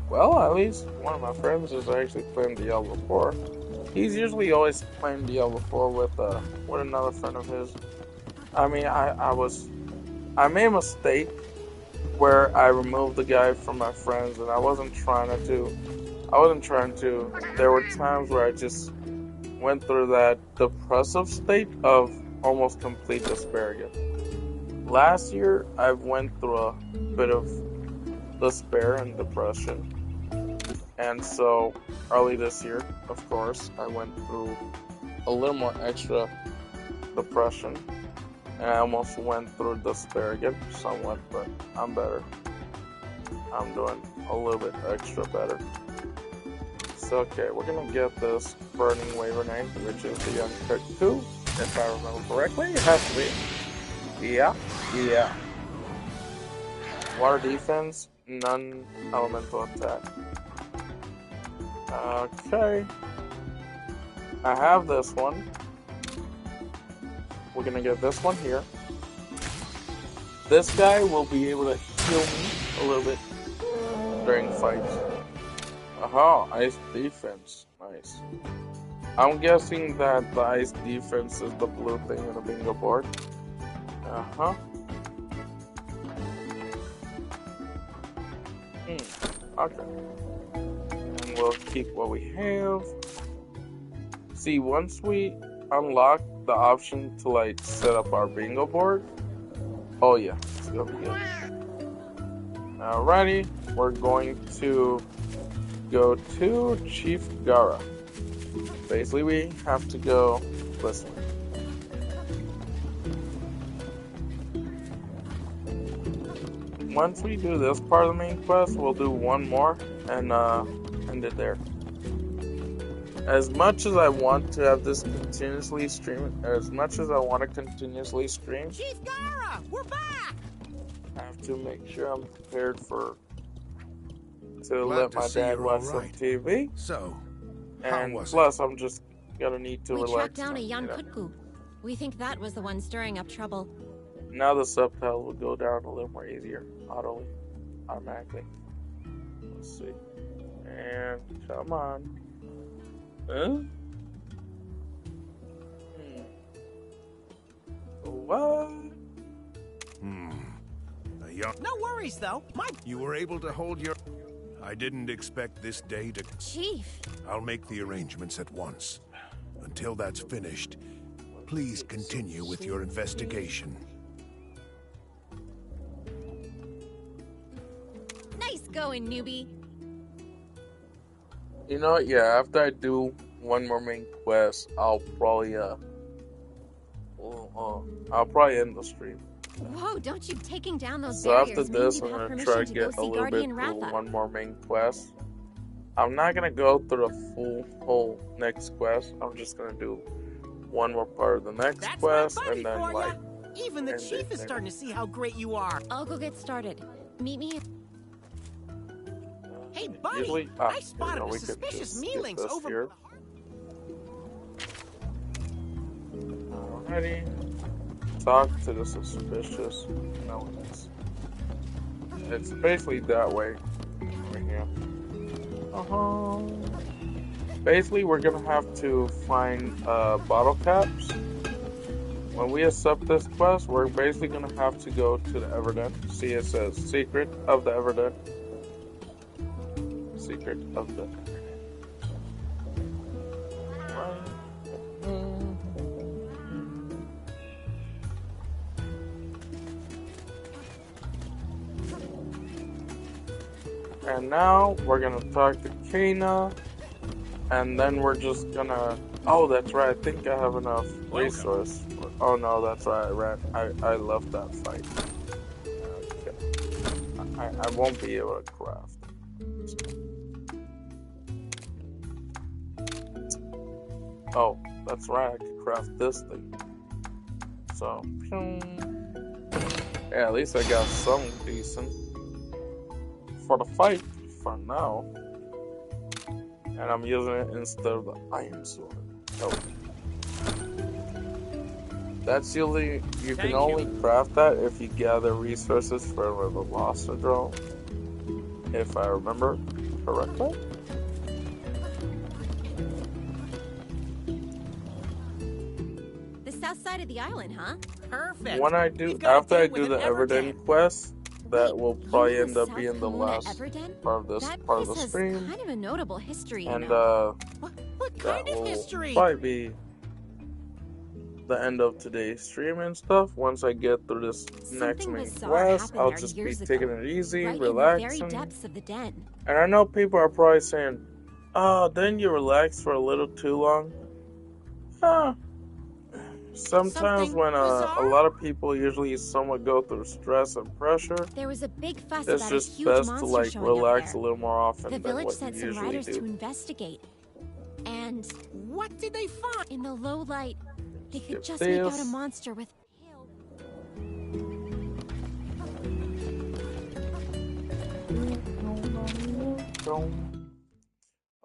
well, at least one of my friends is actually playing Diablo 4. He's usually always playing Diablo 4 with another friend of his. I mean, I made a mistake where I removed the guy from my friends, and I wasn't trying to do. I wasn't trying to. There were times where I just went through that depressive state of almost complete despair again. Last year, I went through a bit of despair and depression, and so early this year, of course, I went through a little more extra depression, and I almost went through despair again, somewhat, but I'm better. I'm doing a little bit extra better. So, okay, we're gonna get this Burning Wyvern, which is the Young Cuckoo, if I remember correctly. It has to be. Yeah. Water defense, none elemental attack. Okay. I have this one. We're gonna get this one here. This guy will be able to heal me a little bit during fights. Aha, ice defense. Nice. I'm guessing that the ice defense is the blue thing on the bingo board. Uh-huh. Okay. And we'll keep what we have. See, once we unlock the option to like set up our bingo board, oh yeah, it's gonna be good. Alrighty, we're going to go to Chief Gara. Basically, we have to go this way. Once we do this part of the main quest, we'll do one more and end it there. as much as I want to have this continuously stream, as much as I want to continuously stream, Chief Gara, we're back. I have to make sure I'm prepared to Glad let to my see dad you're watch all some right. TV. So, how And was plus, I'm just gonna need to We relax. tracked down a now, Jan you know. Kutku. We think that was the one stirring up trouble. Now the subtitle will go down a little more easier, automatically. Let's see. And come on. Huh? What? A young... No worries though. You were able to hold your... I didn't expect this day to... Chief, I'll make the arrangements at once. Until that's finished, please continue with your investigation. nice going, newbie. You know what? Yeah, after I do one more main quest, I'll probably end the stream. Whoa, don't you taking down those So barriers after mean this, you I'm have gonna permission try to to get go a see little bit Guardian through Ratha? one more main quest. I'm not gonna go through the whole next quest. I'm just gonna do one more part of the next That's quest, my buddy and then for like, ya. Even the end chief it is there. starting to see how great you are. I'll go get started. Meet me. Hey, buddy, usually, I spotted we a could suspicious just skip mealings this over. here. Alrighty. Talk to the suspicious melons. It's basically that way. Right here. Basically, we're gonna have to find bottle caps. When we accept this quest, we're basically gonna have to go to the Everden. See, it says Secret of the Everden. Secret of the And now we're gonna talk to Kana, and then we're just gonna. Oh, that's right. I think I have enough resource. Oh no, that's right. I left that fight. Okay. I won't be able to craft. Oh, that's right. I could craft this thing. So, yeah, at least I got something decent for the fight for now. And I'm using it instead of the iron sword. Oh. That's usually, you can only craft that if you gather resources for the Lost Drone. If I remember correctly. The south side of the island, huh? Perfect. When I do, after I do the Everden quest, that will probably You end know up being the South Pomona last Everden? part of this That part of place the has stream. kind of a notable history, you And know. What that kind of will history? probably be the end of today's stream and stuff. Once I get through this next Something main bizarre quest, happened I'll there just be years taking ago, it easy, right in the very relaxing. depths of the den. And I know people are probably saying, "Oh, didn't you relax for a little too long?" Huh. Sometimes Something when a bizarre? lot of people usually somewhat go through stress and pressure, There was a big fuss it's about a just huge best to monster like showing up relax there. a little more often The than village what sent you some usually riders to do. investigate. And What did they find? in the low light, they could Skip just make out this. a monster with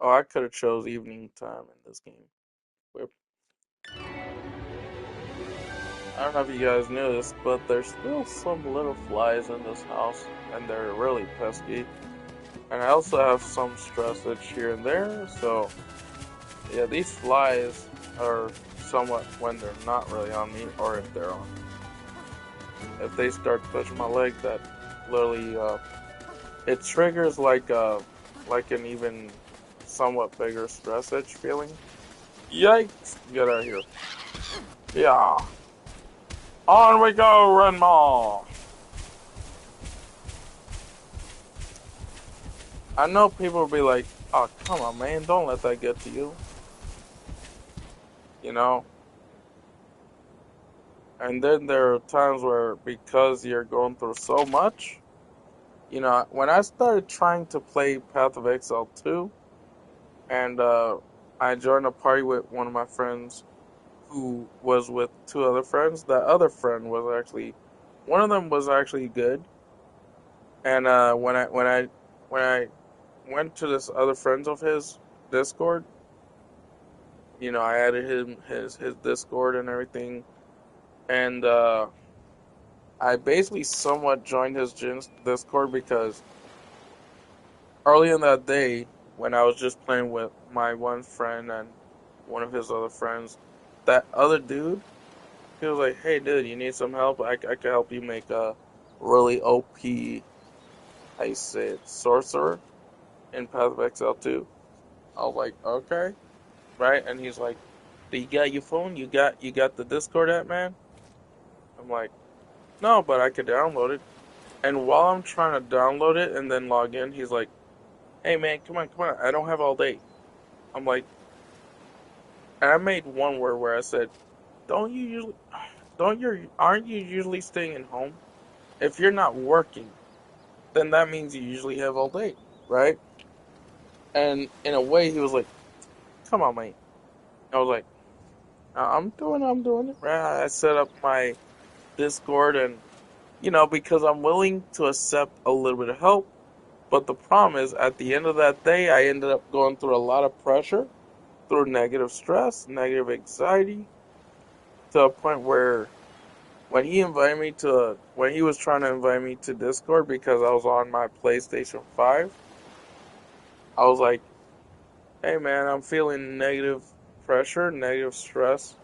Oh, I could have chose evening time in this game. Whip. I don't know if you guys knew this, but there's still some little flies in this house, and they're really pesky. And I also have some stress itch here and there, so yeah, these flies are somewhat when they're not really on me, or if they're on me. If they start touching my leg, that literally it triggers like an even somewhat bigger stress itch feeling. Yikes! Get out of here. Yeah. On we go, Renma! I know people will be like, oh, come on, man, don't let that get to you. You know? And then there are times where, because you're going through so much, you know, when I started trying to play Path of Exile 2, and I joined a party with one of my friends who was with two other friends. That other friend was actually, one of them was actually good. And when I went to this other friends of his Discord, I added his Discord and everything, and I basically somewhat joined his Discord because early in that day, when I was just playing with my one friend and one of his other friends, that other dude, he was like, "Hey, dude, you need some help? I can help you make a really OP, how you say it, sorcerer in Path of Exile 2." I was like, "Okay." Right? And he's like, "Do you got your phone? You got the Discord app, man?" I'm like, "No, but I could download it." And while I'm trying to download it and then log in, he's like, "Hey man, come on, I don't have all day." I'm like, and I made one word where I said, aren't you usually staying at home? If you're not working, then that means you usually have all day, right?" And in a way, he was like, "Come on, mate." I was like, I'm doing it, right?" I set up my Discord and, because I'm willing to accept a little bit of help. But the problem is, at the end of that day, I ended up going through a lot of pressure, through negative stress, negative anxiety, to a point where when when he was trying to invite me to Discord because I was on my PlayStation 5, I was like, "Hey man, I'm feeling negative pressure, negative stress,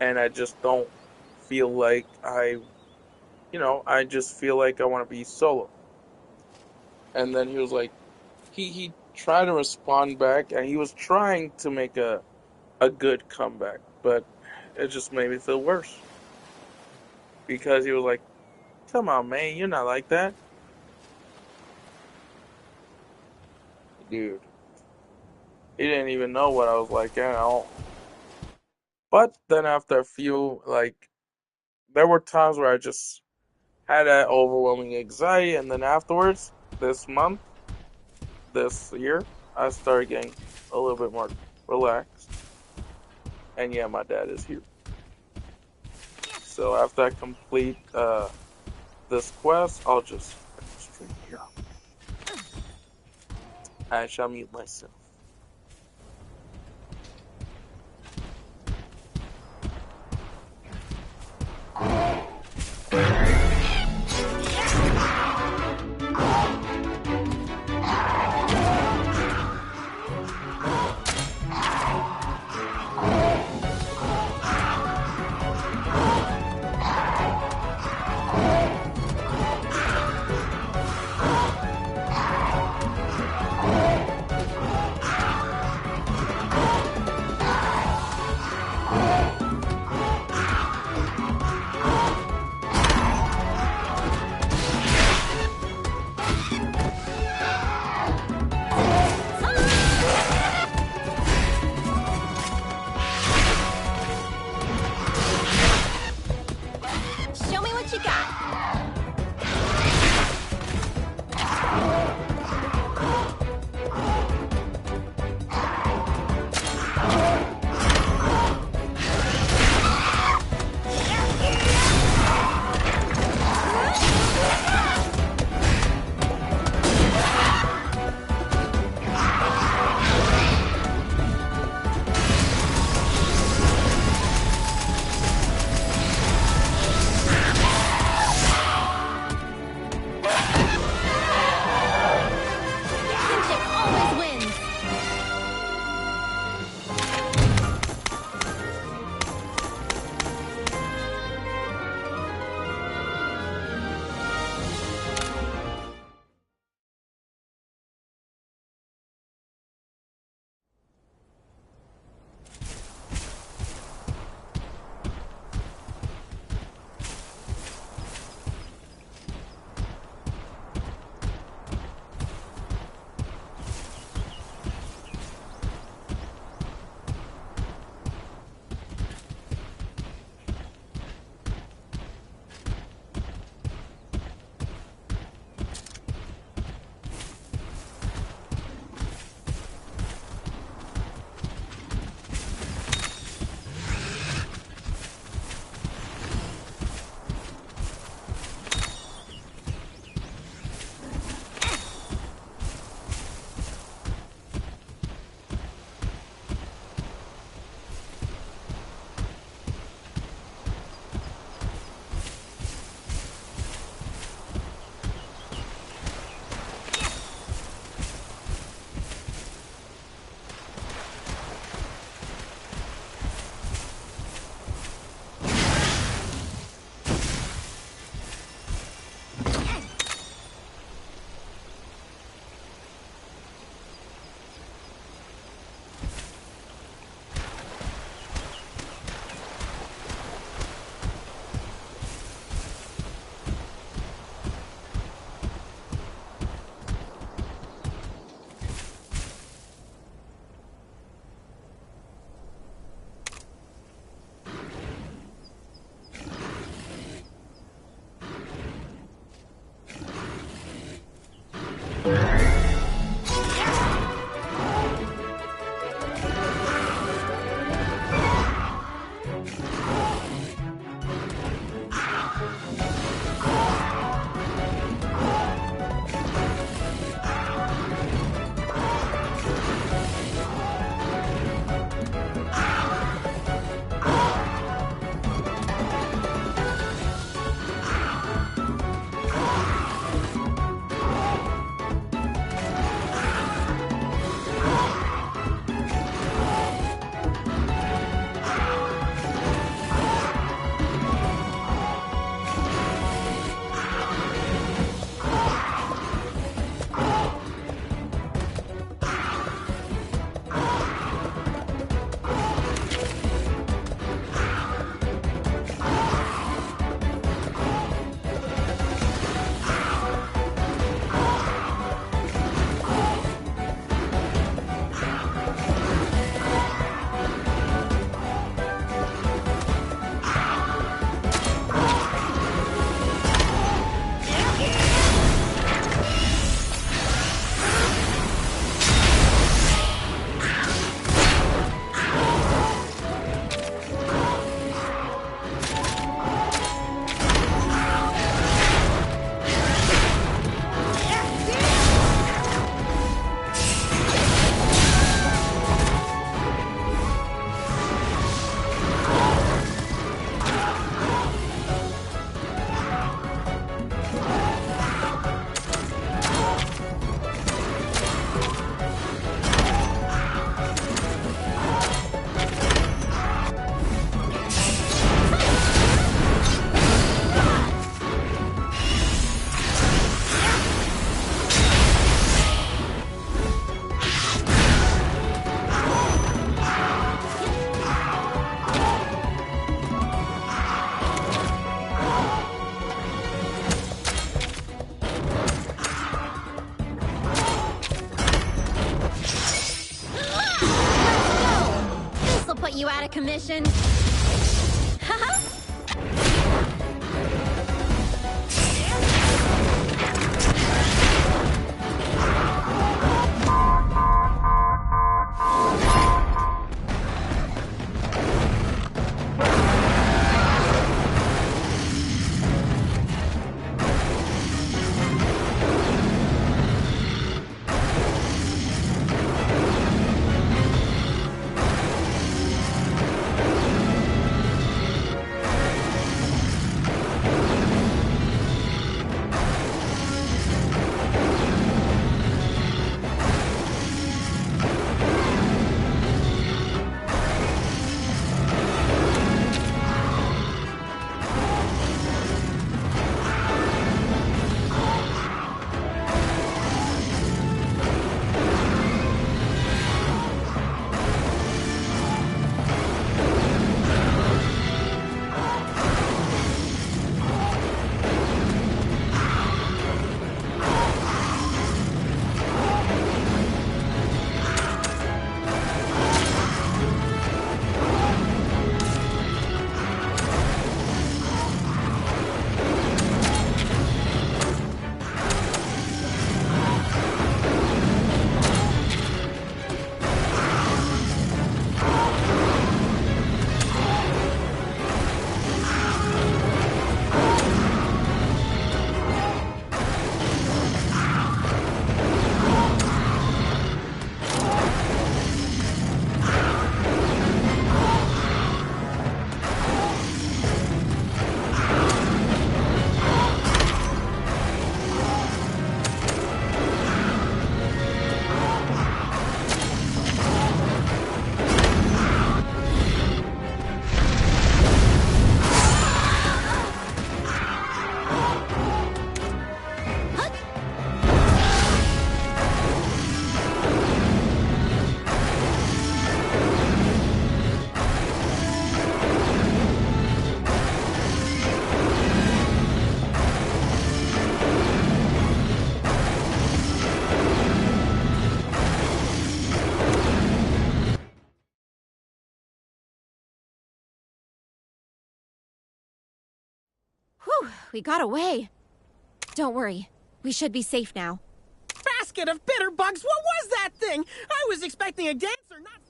and I just don't feel like I just feel like I want to be solo." And then he was like, he tried to respond back, and he was trying to make a good comeback, but it just made me feel worse because he was like, "Come on, man, you're not like that, dude." He didn't even know what I was like at all. But then after a few, there were times where I just had that overwhelming anxiety, and then afterwards, this year, I started getting a little bit more relaxed. And yeah, my dad is here. So after I complete this quest, I'll just stream here. I shall mute myself. Got a commission? Haha! Whew, we got away. Don't worry, we should be safe now. Basket of bitter bugs, what was that thing? I was expecting a dancer, not...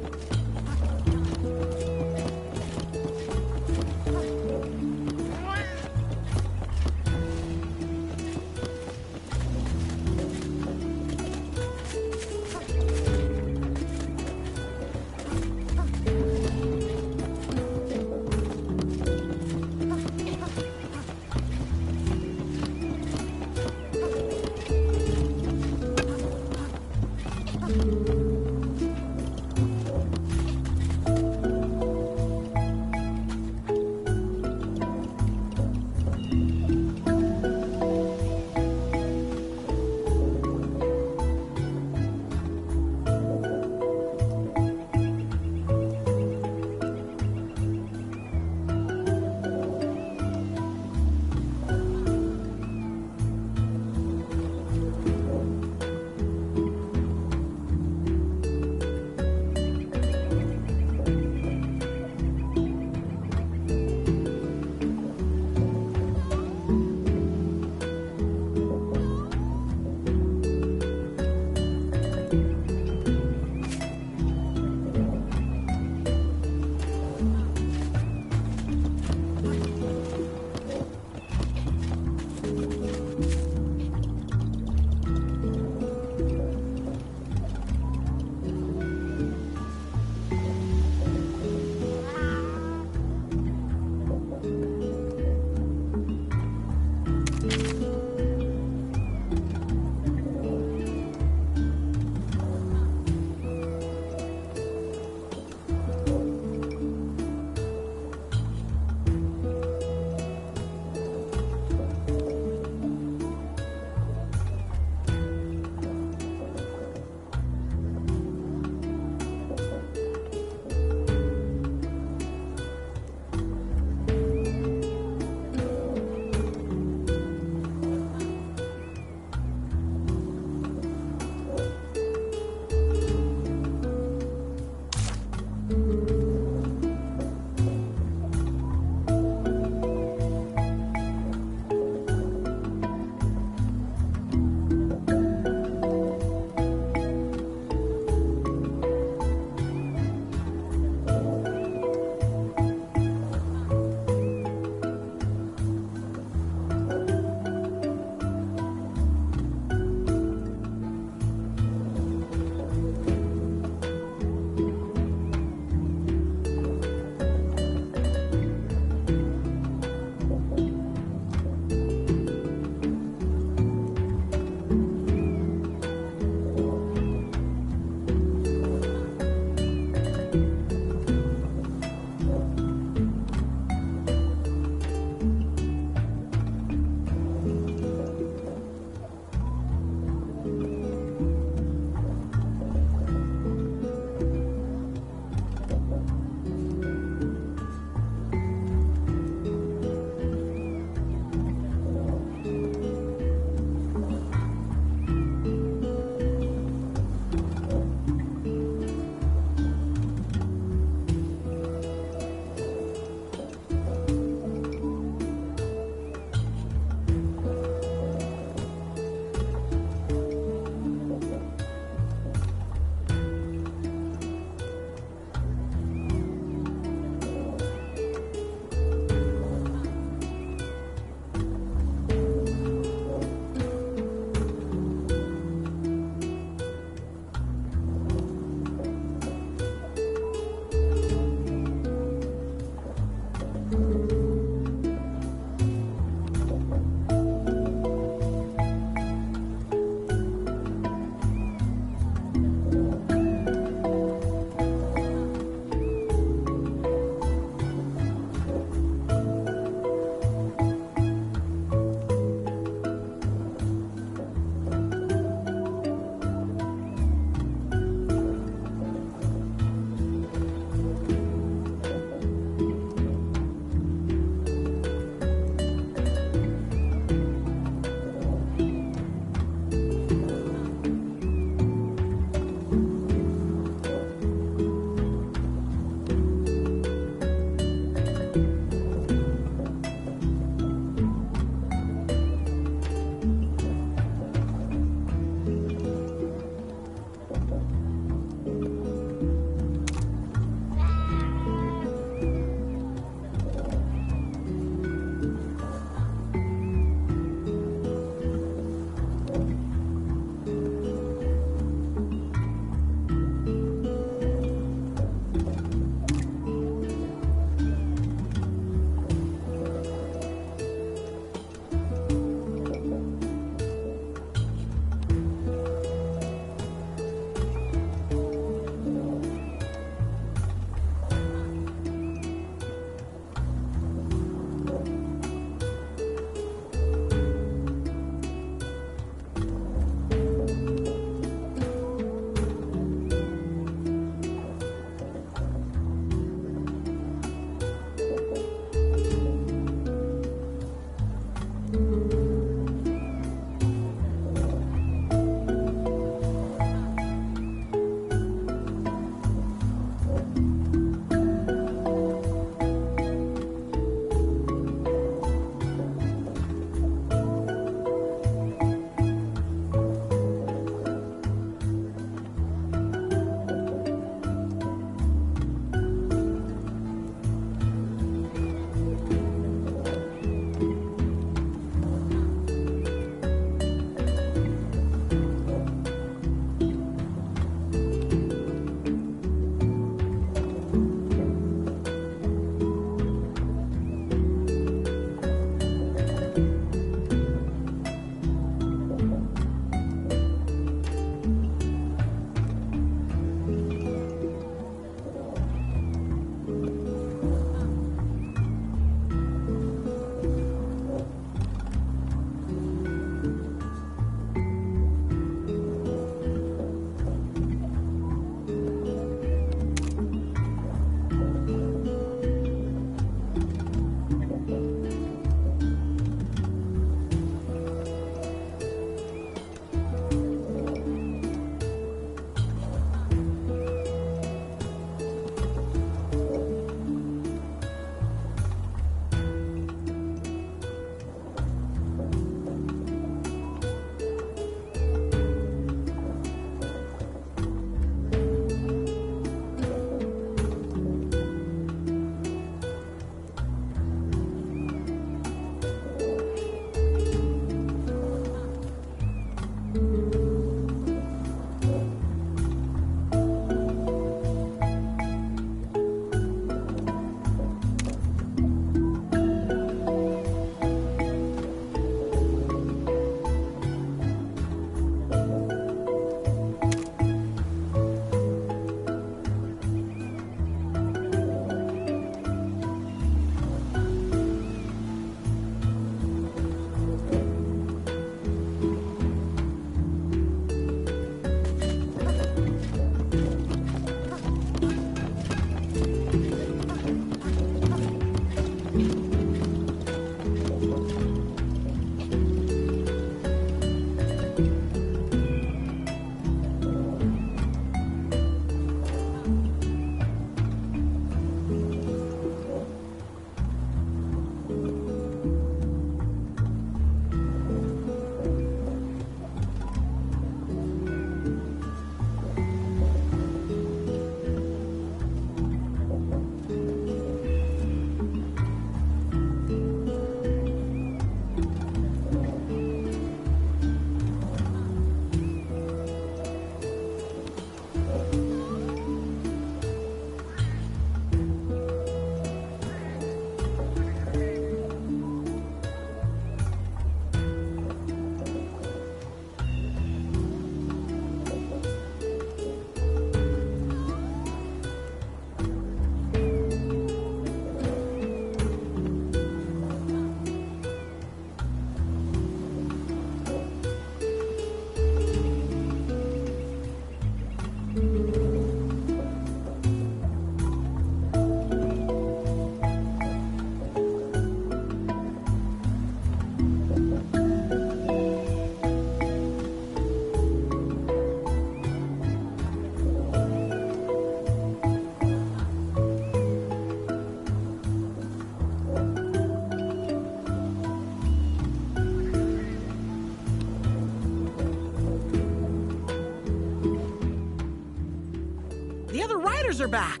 The other riders are back.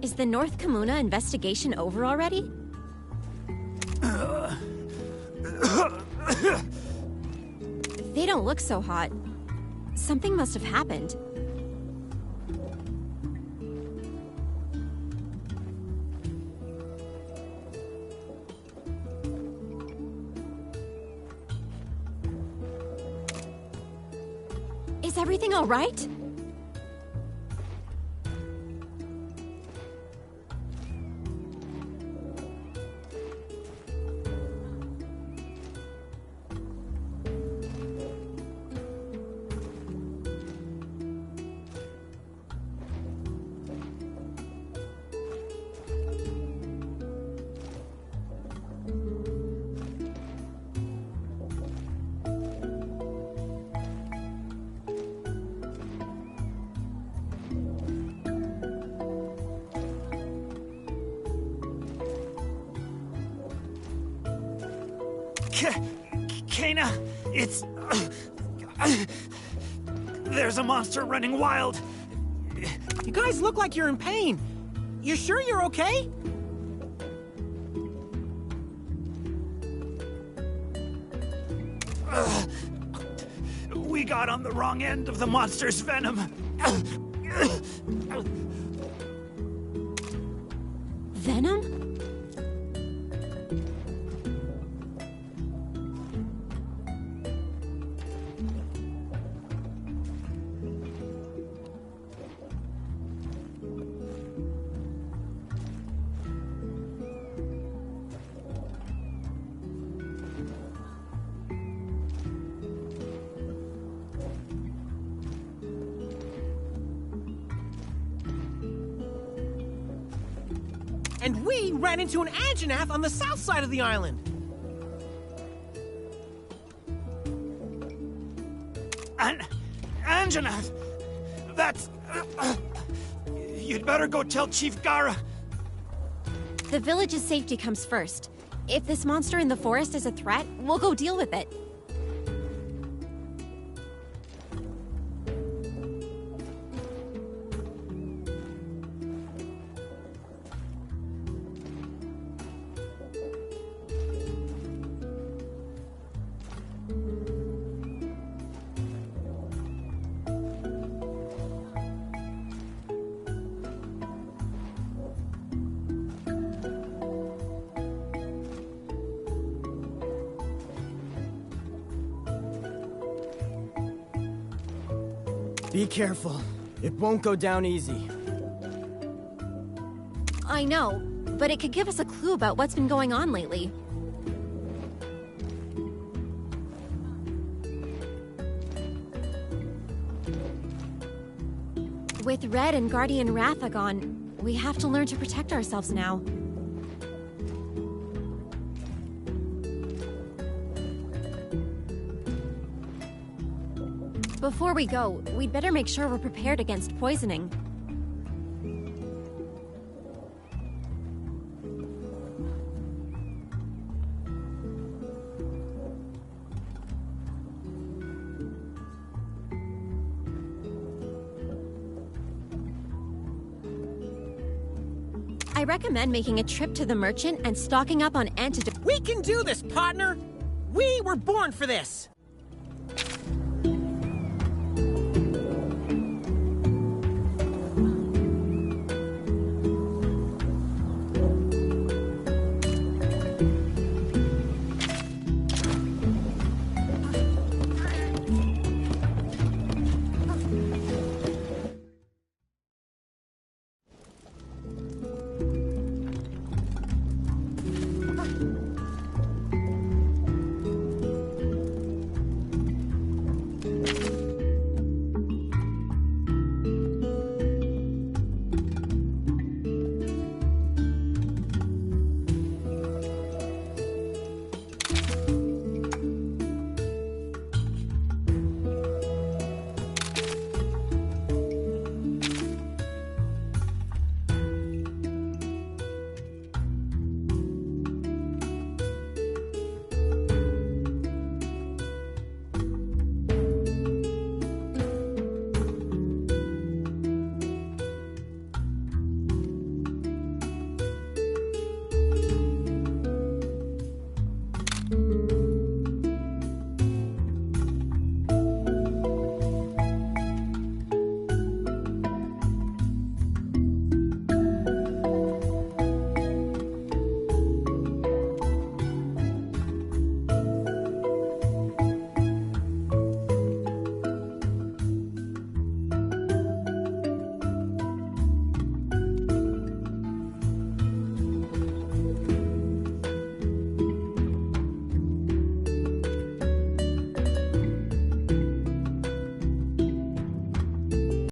Is the North Kamuna investigation over already? They don't look so hot. Something must have happened. Is everything all right? Kena, it's... There's a monster running wild. You guys look like you're in pain. You sure you're okay? We got on the wrong end of the monster's venom. Venom? And we ran into an Anjanath on the south side of the island. Anjanath! That's... You'd better go tell Chief Gara. The village's safety comes first. If this monster in the forest is a threat, we'll go deal with it. Be careful. It won't go down easy. I know, but it could give us a clue about what's been going on lately. With Red and Guardian Ratha gone, we have to learn to protect ourselves now. Before we go, we'd better make sure we're prepared against poisoning. I recommend making a trip to the merchant and stocking up on antidote. We can do this, partner! We were born for this!